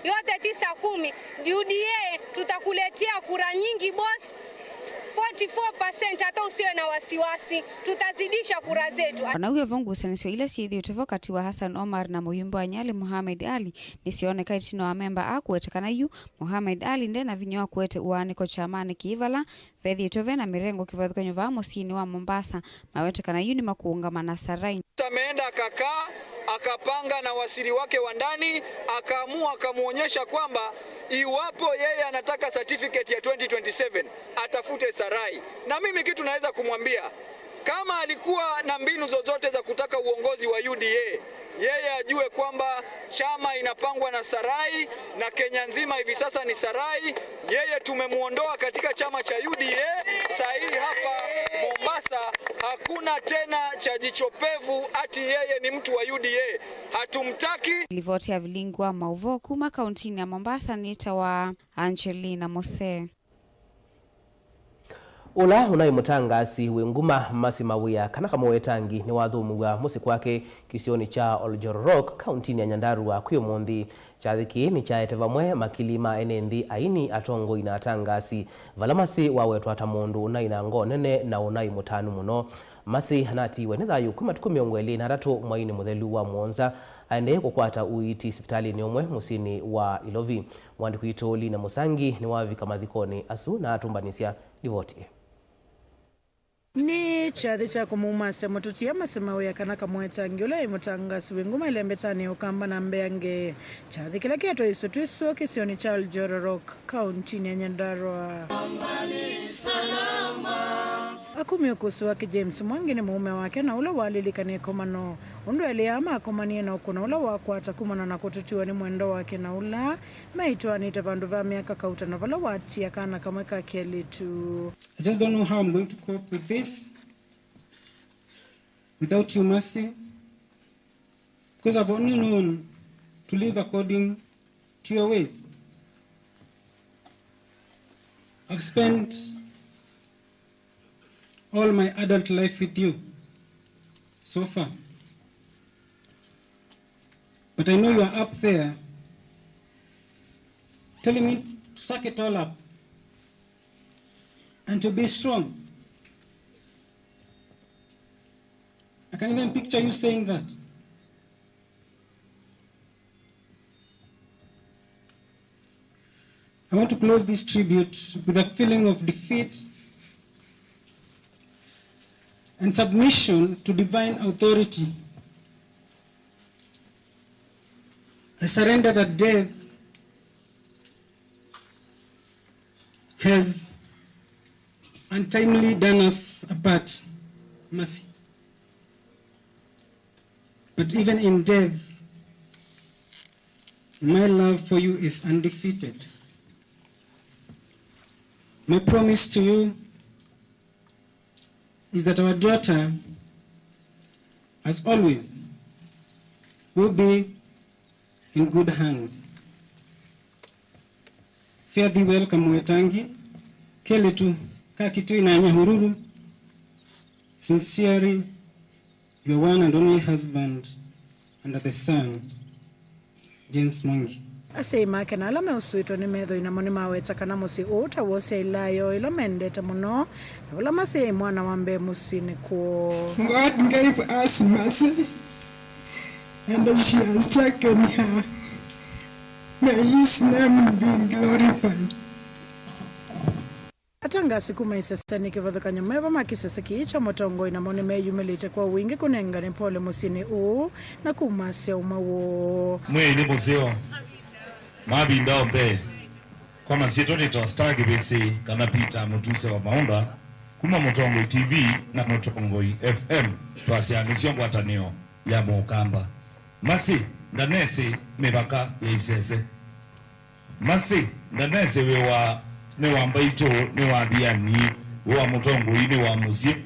Yote 9-10, UDA tutakuletea kura nyingi boss. 44%, hata usiwe na wasiwasi, tutazidisha kura zetu. Wanauya vongu senisio ile sithi utafakati wa Hassan Omar na muyumba wa Nyali Mohamed Ali nisione kaitino wa memba akuetekana yu Mohamed Ali ndena vinyoa kuete uaniko chamani kiivala fethi itove na mirengo kivadhuka nyuva mosini wa Mombasa mawetekana yu ni makuungamana Sarai. Ameenda akakaa akapanga na wasiri wake wa ndani, akaamua akamuonyesha kwamba iwapo yeye anataka certificate ya 2027 atafute Sarai. Na mimi kitu naweza kumwambia, kama alikuwa na mbinu zozote za kutaka uongozi wa UDA, yeye ajue kwamba chama inapangwa na Sarai na Kenya nzima hivi sasa ni Sarai. Yeye tumemuondoa katika chama cha UDA. Sahi hapa Mombasa hakuna tena cha jichopevu ati yeye ni mtu wa UDA. Hatumtaki. Livoti ya vilingwa mauvo kuma kauntini ya Mombasa nita wa Angelina Mose. Ula unayimutangasi wenguma masimawia kana kama wetangi ni wathumu wa musi kwake kisioni cha Oljororok kauntini ya Nyandarua kuyumundi chathiki ni chaete vamwe makilima enendi aini atongo inatangasi valamasi wawetu atamundu na inango nene na unayimutanu muno masi hanatiwe ni thayu kuma tukumi ongweli na ratu mwaini muthelu wa Mwonza aende kukwata uiti hospitali ni omwe musini wa Ilovi. Mwandi kuitoli na Musangi ni wavika mathikoni asu na atumbanisya livoti. Ni chathi cha kumumase mututia masemawia kana kamwetangi ula imutangasi wenguma ilembetani ukamba na mbeange chathi kila kieto isu kisioni cha Oljororok kauntini ya Nyandarua. Akumi ukusu wake James Mwangi ni muume wake na ula walilikanie komano undu eliama akomanie na ukuna ula wakwata kumana na kututiwa ni mwendo wake na ula maitwa ni tavandu va miaka kauta na vala watia kana kamweka kelitu. I just don't know how I'm going to cope with this without you, Mercy, because I've only known to live according to your ways. I've spent all my adult life with you so far, but I know you are up there telling me to suck it all up and to be strong. I can even picture you saying that. I want to close this tribute with a feeling of defeat and submission to divine authority. I surrender that death has untimely done us apart, Mercy. But even in death, my love for you is undefeated. My promise to you is that our daughter, as always, will be in good hands. Fare thee well, Kamwetangi. Keletu kakitu ina Nyahururu. Sincerely, your one and only husband under the sun, James Mwangi. Asema kana alame usuito ni medho inamoni maweta kana musi uta wose ilayo ilo mendeta muno na wala masi mwana wambe musi ni kuo. God gave us mercy and she has taken her. May his name be glorified. Atanga siku maisasani kivadhuka nyumeva makisasa kiicha motongo inamoni meyumelite kwa wingi kunenga ni pole musini na kumasya umawo. Mwe ni musio. Mabi ndaombe kwa masieto ni tostagi bisi kana pita mutuse wa maunda kuma Motongo TV na Motongo FM twasianisio ngwatanio ya Mukamba masi ndanesi mibaka ya isese masi ndanesi wewa ne wambaito ne wadhiani wa Motongo ini wa musie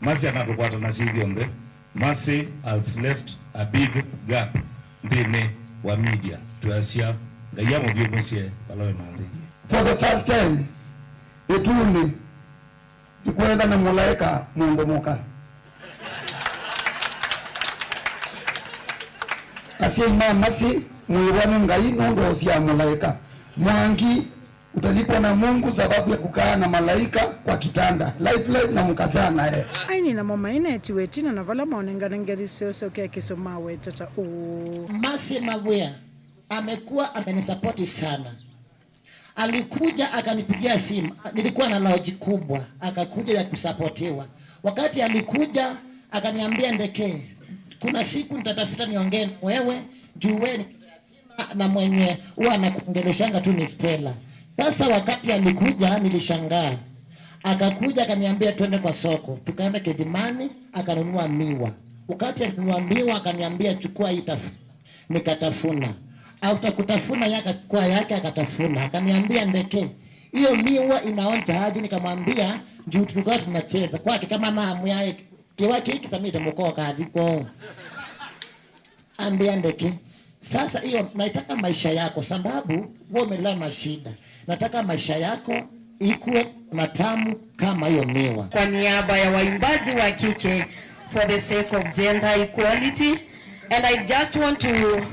masi anatukwata na shidhiombe masi has left a big gap ndine wa media tuasia Gayamo Diyo Monsieur, palawe maandegi. for the first time ituli ikwenda na malaika mundu muka asima masi mwirani ngai nondo sia malaika mwangi utalipwa na Mungu sababu ya kukaa na malaika kwa kitanda life na mukazana aini na mama ina tiwetina na vala maonengana ngezi sio kia kisoma wetata Masi Mawea amekuwa amenisapoti sana. Alikuja akanipigia simu, nilikuwa na loji kubwa, akakuja ya kusapotiwa. Wakati alikuja akaniambia Ndeke, kuna siku nitatafuta niongee wewe juu wewe ni na mwenye huwa anakuongeleshanga tu ni Stella. Sasa wakati alikuja nilishangaa. Akakuja akaniambia twende kwa soko. Tukaenda Kidimani akanunua miwa. Wakati alinunua miwa akaniambia chukua hii nikatafuna. Au kutafuna yake akachukua yake akatafuna. Akaniambia Ndeke, hiyo miwa inaonja aje? Nikamwambia juu tulikuwa tunacheza. Kwake kama maamu yake kiwake hiki samita mkoka adhiko. Ambia Ndeke, sasa hiyo naitaka maisha yako sababu wewe umelala na shida. Nataka maisha yako ikuwe matamu kama hiyo miwa. Kwa niaba ya waimbaji wa kike for the sake of gender equality, and I just want to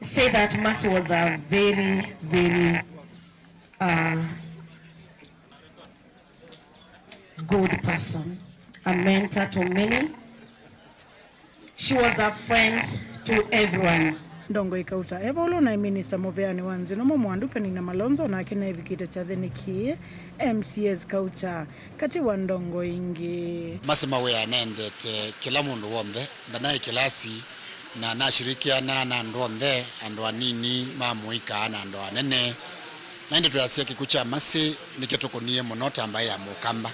say that Masi was a very, very good person, a mentor to many. She was a friend to everyone. Ndongo ikauta Evolo na Minister Moveani Wanzi no mwandupe ni na Malonzo na kina evikita cha thenikie MCS kauta kati wa ndongo ingi. Masi Mawea nendete kila mundu wonde ndanaye kilasi na nashirikiana na ndonde andwa nini mamuika na andwa nene naende tuyasia kikucha Masi nikitokonie monota ambaye ya mukamba.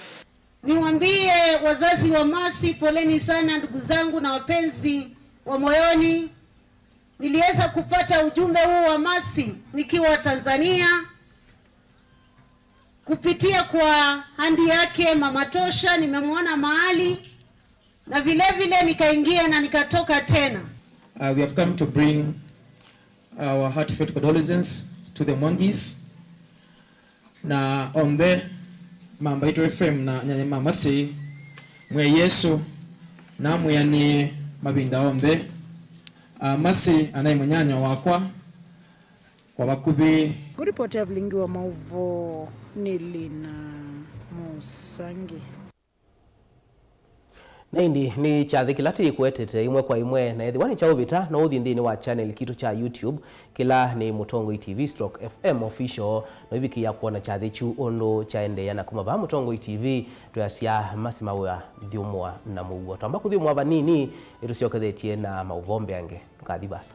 Niwaambie wazazi wa Masi, poleni sana ndugu zangu na wapenzi wa moyoni. Niliweza kupata ujumbe huu wa Masi nikiwa Tanzania kupitia kwa handi yake Mama Tosha. Nimemwona mahali na vile vile nikaingia na nikatoka tena. We have come to bring our heartfelt condolences to the Mwangis na ombe mamba ito FM na nyanya mama si mwe Yesu na muyani mabinda ombe Masi anaye mnyanya wakwa kwa bakubi. Kuripoti Vlingi wa Mauvo Nilina Musangi. Naindi ni chathi kilati kuetete imwe kwa imwe na edhi wani chao vita na uthi ndini wa channel kitu cha YouTube kila ni Mutongo TV /FM official na hivi ya kuona chathi chu ondo chaende yana kumaba Mutongo TV tuyasia Masi Mawea thiumwa na mugo tamba kuthiumwa banini irusiokethetie na mauvombe ange tukathi basa.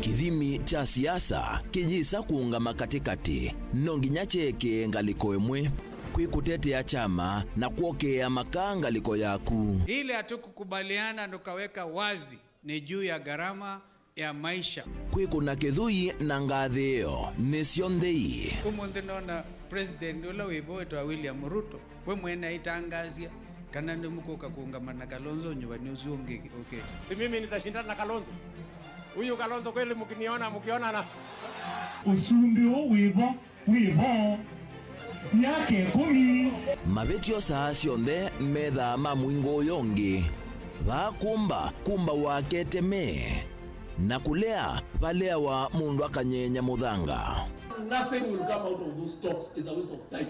Kithimi cha siasa kijisa kuungama katikati nonginya cheke ngaliko emwe kwikutetea chama na kuokea makangaliko yaku. Ile hatukukubaliana ndo kaweka wazi ni juu ya gharama ya maisha. Kwikuna kithui na ngathio nisio ndei. Umunthe nona president ula wibo wetu wa William Ruto we mwena itangazia kana ndi mukoka kuungama na Kalonzo nyumbani usiongeke okay. Si mimi nitashindana na Kalonzo. Huyu Kalonzo kweli mkiona na usumbio wibo yake kumi mabetio saa sionde metha mamwingo yongi kumba wakete me na kulea balea wa mundu akanyenya muthanga. Nothing will come out of those talks is a waste of time.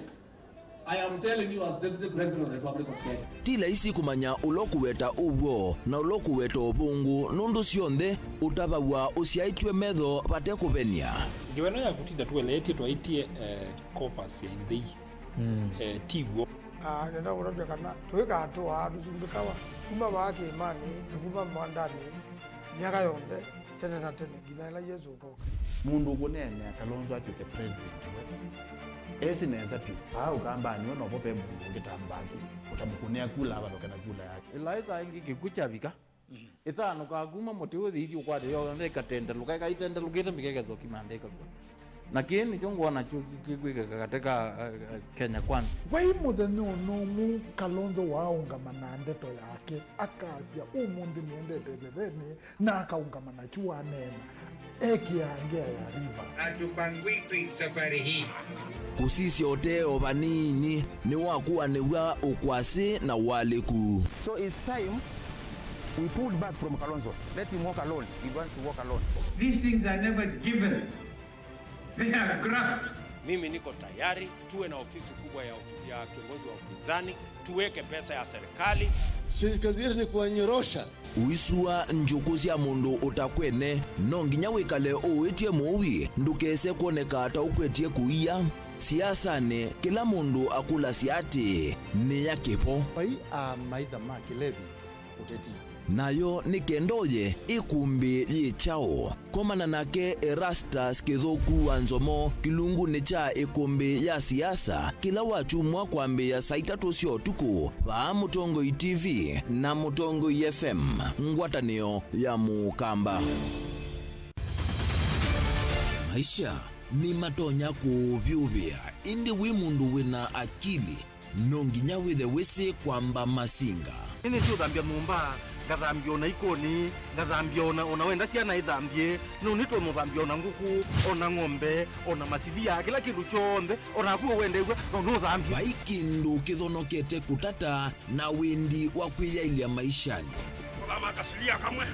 I am telling you as Deputy President of the Republic of Kenya. Tila isi kumanya uloku weta uwo na uloku weta ubungu nundu sionde utabawa usiaitwe medho pate kubenia. Ngiweno ya kutida tuweleti tuwaitie kopas ya indhii tigo. Nenda urabia kana tuweka atuwa adusumbikawa kuma wake imani na kuma mwandani miaka yonde tene na tene gina ila Yesu koka. Mundu kunene Kalonzo atuke president. Esi neza pi pa ukamba ni ono pope mundu ngitambaki utamukunea kula aba lokana kula yake. Eliza ingi kikuchabika itano kaguma moti uthi ithi ukwade yo ndeka tenda lukaika itenda lukita mbikeke zo kimandeka kwa na kini chongo katika Kenya Kwanza. Wai muthenya unomu Kalonzo waungamana ndeto yake akazia umundi niendete theveni na akaungamana chua nena ekiangea ya Rivers. Atupangwiki safari hii kusisi oteo banini ni wakuwa niwa ukwasi na waliku. So it's time we pulled back from Kalonzo. Let him walk alone. He wants to walk alone. these things are never given, they are grabbed. Mimi niko tayari tuwe na ofisi kubwa ya kiongozi wa upinzani, tuweke pesa ya serikali. Kazi yetu ni kuwanyorosha. Uisua njukuzi ya mundu utakwene nonginya wikale uwitie muwi ndukese kuoneka ata ukwetie kuia siasane kila mundu akula siati ni ya kipo pai maitha ma Kilevi uteti nayo ni kendoye ikumbi yichao komana nake Erastus Kithuku wa Nzomo kilungu ni cha ikumbi ya siasa kila wachumwa kwambi ya saitatu sio tuku wa Mutongoi TV na Mutongoi FM ngwatanio ya Mukamba. Maisha ni matonya kuvyuvia indi wimundu wina akili nonginya withe wisi kwamba masinga Ini sio dhambia mumba ngathambia ona ikoni ngathambia ona wenda ciana ithambie no nitwe muthambia ona nguku ona ng'ombe ona masidia kila kindu chonde ona kuo wendegwa no thambia vaikindu kithonokete kutata na windi wa kwiyailia maishani Kama kasilia kamwe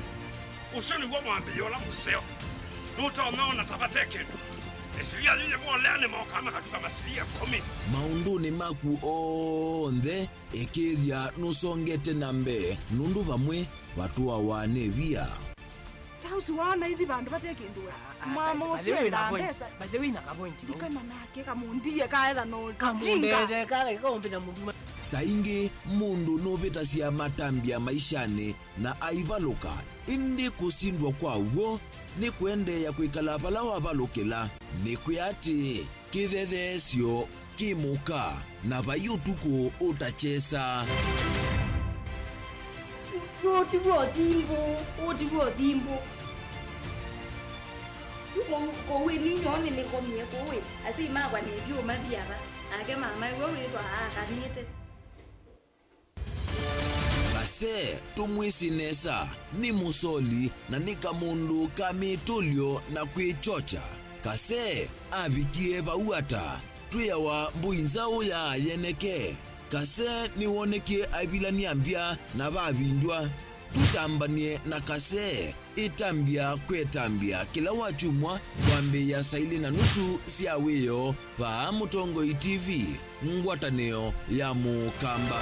usoni gwa mwambio la museo nutaona tabateke esilia yeye bolene mokama katuka masilia 10 maunduni maku onthe ekithia nusongete nambe nundu vamwe watu wawanevia tausi wana hithi bandu batekindua mama usio na pesa baje na kapointi kama nake kamundia kaetha no kamundete kale kombe na mundu saingi mundu novitasia matambia maishani na aivaluka indi kusindwa kwa uo ni kuendeya kwikala pala wavalukila ni kuyati kithethesyo kimuka na vayutuku utachesa otiwo thimbo kowe ninyone nikomie kowe asi magwa nedio mathiava ake mama we witwa akanite kase tumwisinesa ni musoli na nika mundu kamitulyo na kwichocha kase abikie bauata tuyawa mbuinzao ya yeneke kase niwonekie abilani ambia na babindwa tutambanie na kase itambia kwetambia kila wachumwa kwambe ya saili na nusu siawiyo pa Mutongoi TV ngwataneo ya Mukamba.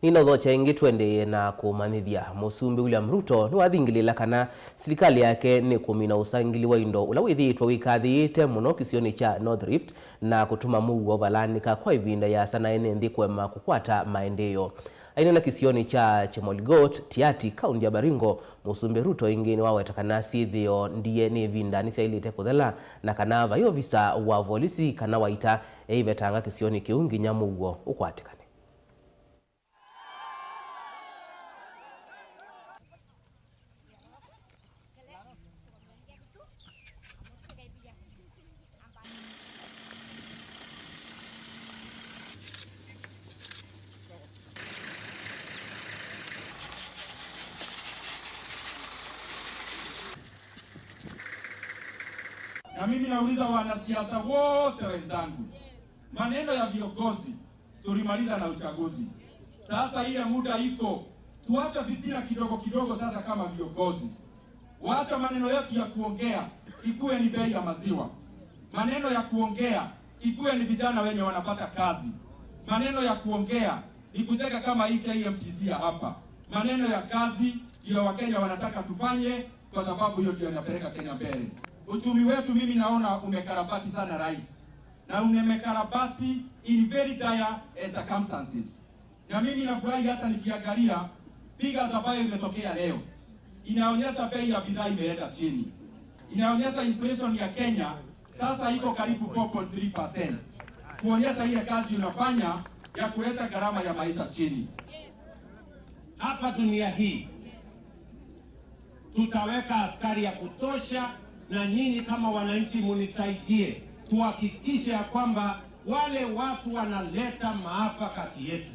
Ninothocha ingi twende na kumanithia musumbi William Ruto ni wathingilila kana serikali yake ni kumina usangili wa indo ula withitwa wikathiite muno kisioni cha North Rift na kutuma mugo valanika kwa ivinda ya sana ene nthi kwema kukwata maendeleo aina na kisioni cha Chemolgot Tiati kaunti ya Baringo musumbi Ruto ingi ni wawetakana sithio ndiye ni vinda ni sailite kuthela na kana vayo visa wa polisi kana waita eivetanga kisioni kiungi nyamugo ukwatikana Na mimi nauliza wanasiasa wote wenzangu, maneno ya viongozi tulimaliza na uchaguzi. Sasa ile muda iko Tuache vitina kidogo kidogo sasa kama viongozi. Waacha maneno yetu ya kuongea ikuwe ni bei ya maziwa. Maneno ya kuongea ikuwe ni vijana wenye wanapata kazi. Maneno ya kuongea ni kuteka kama hii KMTC hapa. Maneno ya kazi ndio Wakenya wanataka tufanye, kwa sababu hiyo ndio inapeleka Kenya mbele. Uchumi wetu mimi naona umekarabati sana rais. Na umekarabati in very dire circumstances. Na mimi nafurahi hata nikiangalia figures ambayo imetokea leo. Inaonyesha bei ya bidhaa imeenda chini. Inaonyesha inflation ya Kenya sasa iko karibu 4.3%. Kuonyesha ile kazi unafanya ya kuleta gharama ya maisha chini. Hapa dunia hii tutaweka askari ya kutosha, na nyinyi kama wananchi munisaidie tuhakikishe ya kwamba wale watu wanaleta maafa kati yetu,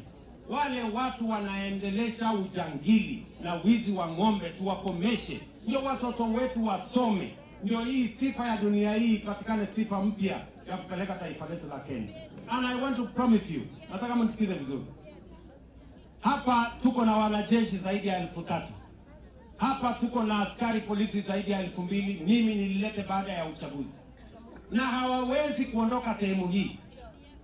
wale watu wanaendelesha ujangili na wizi wa ng'ombe tuwakomeshe, ndio watoto wetu wasome, ndio hii sifa ya dunia hii ipatikane sifa mpya ya kupeleka taifa letu la Kenya. And I want to promise you, nataka mnisikize vizuri. Hapa tuko na wanajeshi zaidi ya 3,000. Hapa tuko na askari polisi zaidi ya 2,000. Mimi nililete baada ya uchaguzi. Na hawawezi kuondoka sehemu hii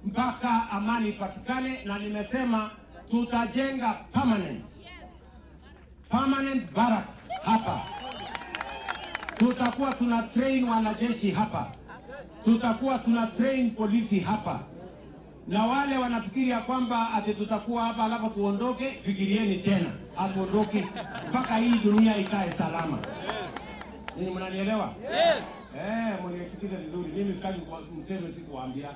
mpaka amani ipatikane, na nimesema tutajenga permanent barracks hapa. Tutakuwa tuna train wanajeshi hapa. Tutakuwa tuna train polisi hapa. Na wale wanafikiri ya kwamba ati tutakuwa hapa alafu tuondoke, fikirieni tena. Hatuondoke mpaka hii dunia ikae salama. Nini, mnanielewa? Yes. Mnisikilize vizuri. Mimi sitaki mseme sikuambia.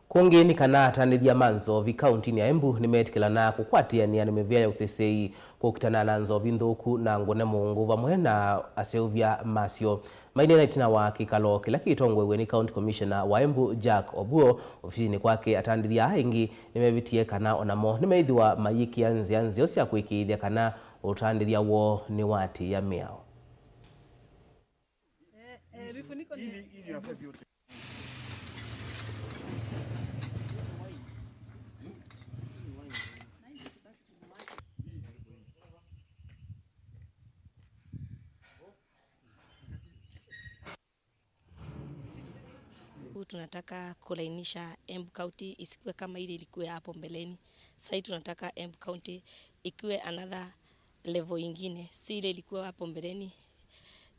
Kongeni kana atanithia Manzovi kaunti ya Embu nimetikilana kukwatiania nimevia ya usesei kukitana na Nzovi nthuku na ngone mungu vamwe na aseuvya masio mainena itina wa kikalo kila kitongwe ni county commissioner wa Embu Jack Obuo ofisini kwake atandithia aingi nimevitie kana onamo nimeithiwa mayiki anzi osia kwikithia kana utandithia wo ni wati ya miao. Tunataka kulainisha Embu County isikuwe kama ile ilikuwa hapo mbeleni. Sasa tunataka Embu County ikiwe another level ingine, si ile ilikuwa hapo mbeleni.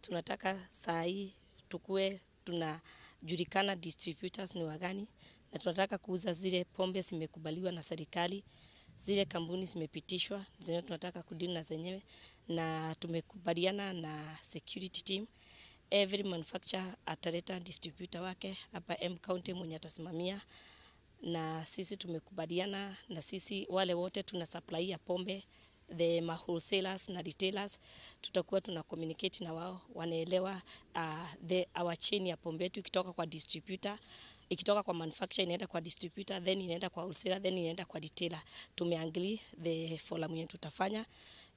Tunataka saa hii tukue tunajulikana distributors ni wagani, na tunataka kuuza zile pombe zimekubaliwa na serikali, zile kampuni zimepitishwa, zile tunataka kudili na zenyewe, na tumekubaliana na security team. Every manufacturer ataleta distributor wake hapa Embu County mwenye atasimamia, na sisi tumekubaliana na sisi wale wote tuna supply ya pombe, the wholesalers na retailers, tutakuwa tuna communicate na wao, wanaelewa our chain ya pombe yetu ikitoka kwa distributor, ikitoka kwa manufacturer inaenda kwa distributor, then inaenda kwa wholesaler, then inaenda kwa retailer. Tumeangalia the forum yetu tutafanya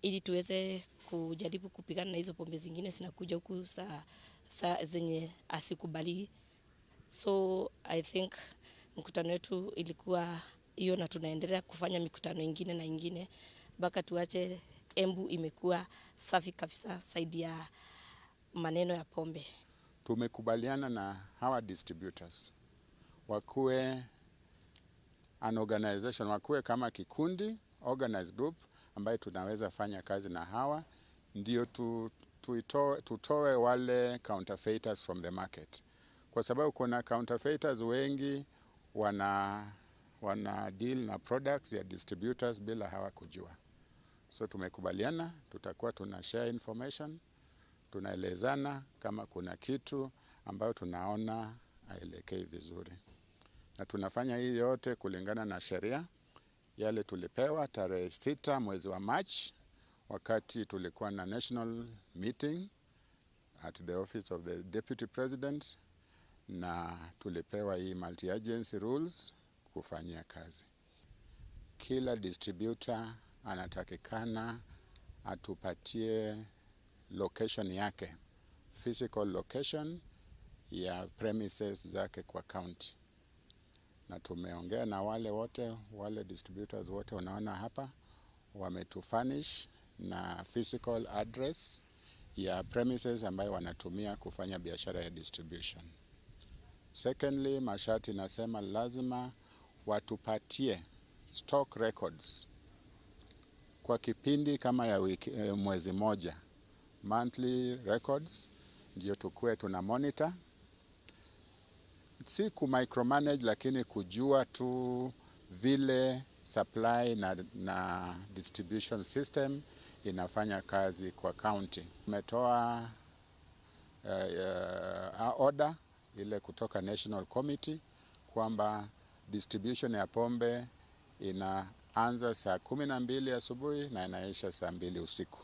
ili tuweze kujaribu kupigana na hizo pombe zingine zinakuja huku saa zenye asikubali. So I think mkutano wetu ilikuwa hiyo, na tunaendelea kufanya mikutano ingine na ingine mpaka tuache Embu imekuwa safi kabisa saidi ya maneno ya pombe. Tumekubaliana na hawa distributors wakuwe an organization, wakuwe kama kikundi, organized group ambaye tunaweza fanya kazi na hawa, ndio tutoe wale counterfeiters from the market, kwa sababu kuna counterfeiters wengi wana deal na products ya distributors bila hawa kujua. So tumekubaliana tutakuwa tuna share information, tunaelezana kama kuna kitu ambayo tunaona haelekei vizuri, na tunafanya hii yote kulingana na sheria yale tulipewa tarehe 6 mwezi wa March, wakati tulikuwa na national meeting at the office of the deputy president, na tulipewa hii multi-agency rules kufanyia kazi. Kila distributor anatakikana atupatie location yake, physical location ya premises zake kwa county. Na tumeongea na wale distributors wote unaona hapa, wametufurnish na physical address ya premises ambayo wanatumia kufanya biashara ya distribution. Secondly, masharti nasema lazima watupatie stock records kwa kipindi kama ya mwezi moja, monthly records, ndio tukue tuna monitor, si ku micromanage, lakini kujua tu vile supply na distribution system inafanya kazi kwa county. Tumetoa order ile kutoka National Committee kwamba distribution ya pombe inaanza saa 12 asubuhi na inaisha saa 2 usiku.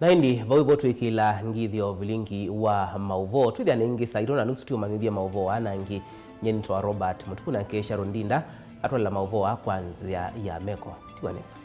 naindi vauivo twikila ngithio vilingi wa mauvo twithia ningi saito na nusu tiumamithia mauvo anangi nyenitwa Robert Mutuku na Sharon Ndinda atwala mauvo a kwanzia ya Meko tiwanesa.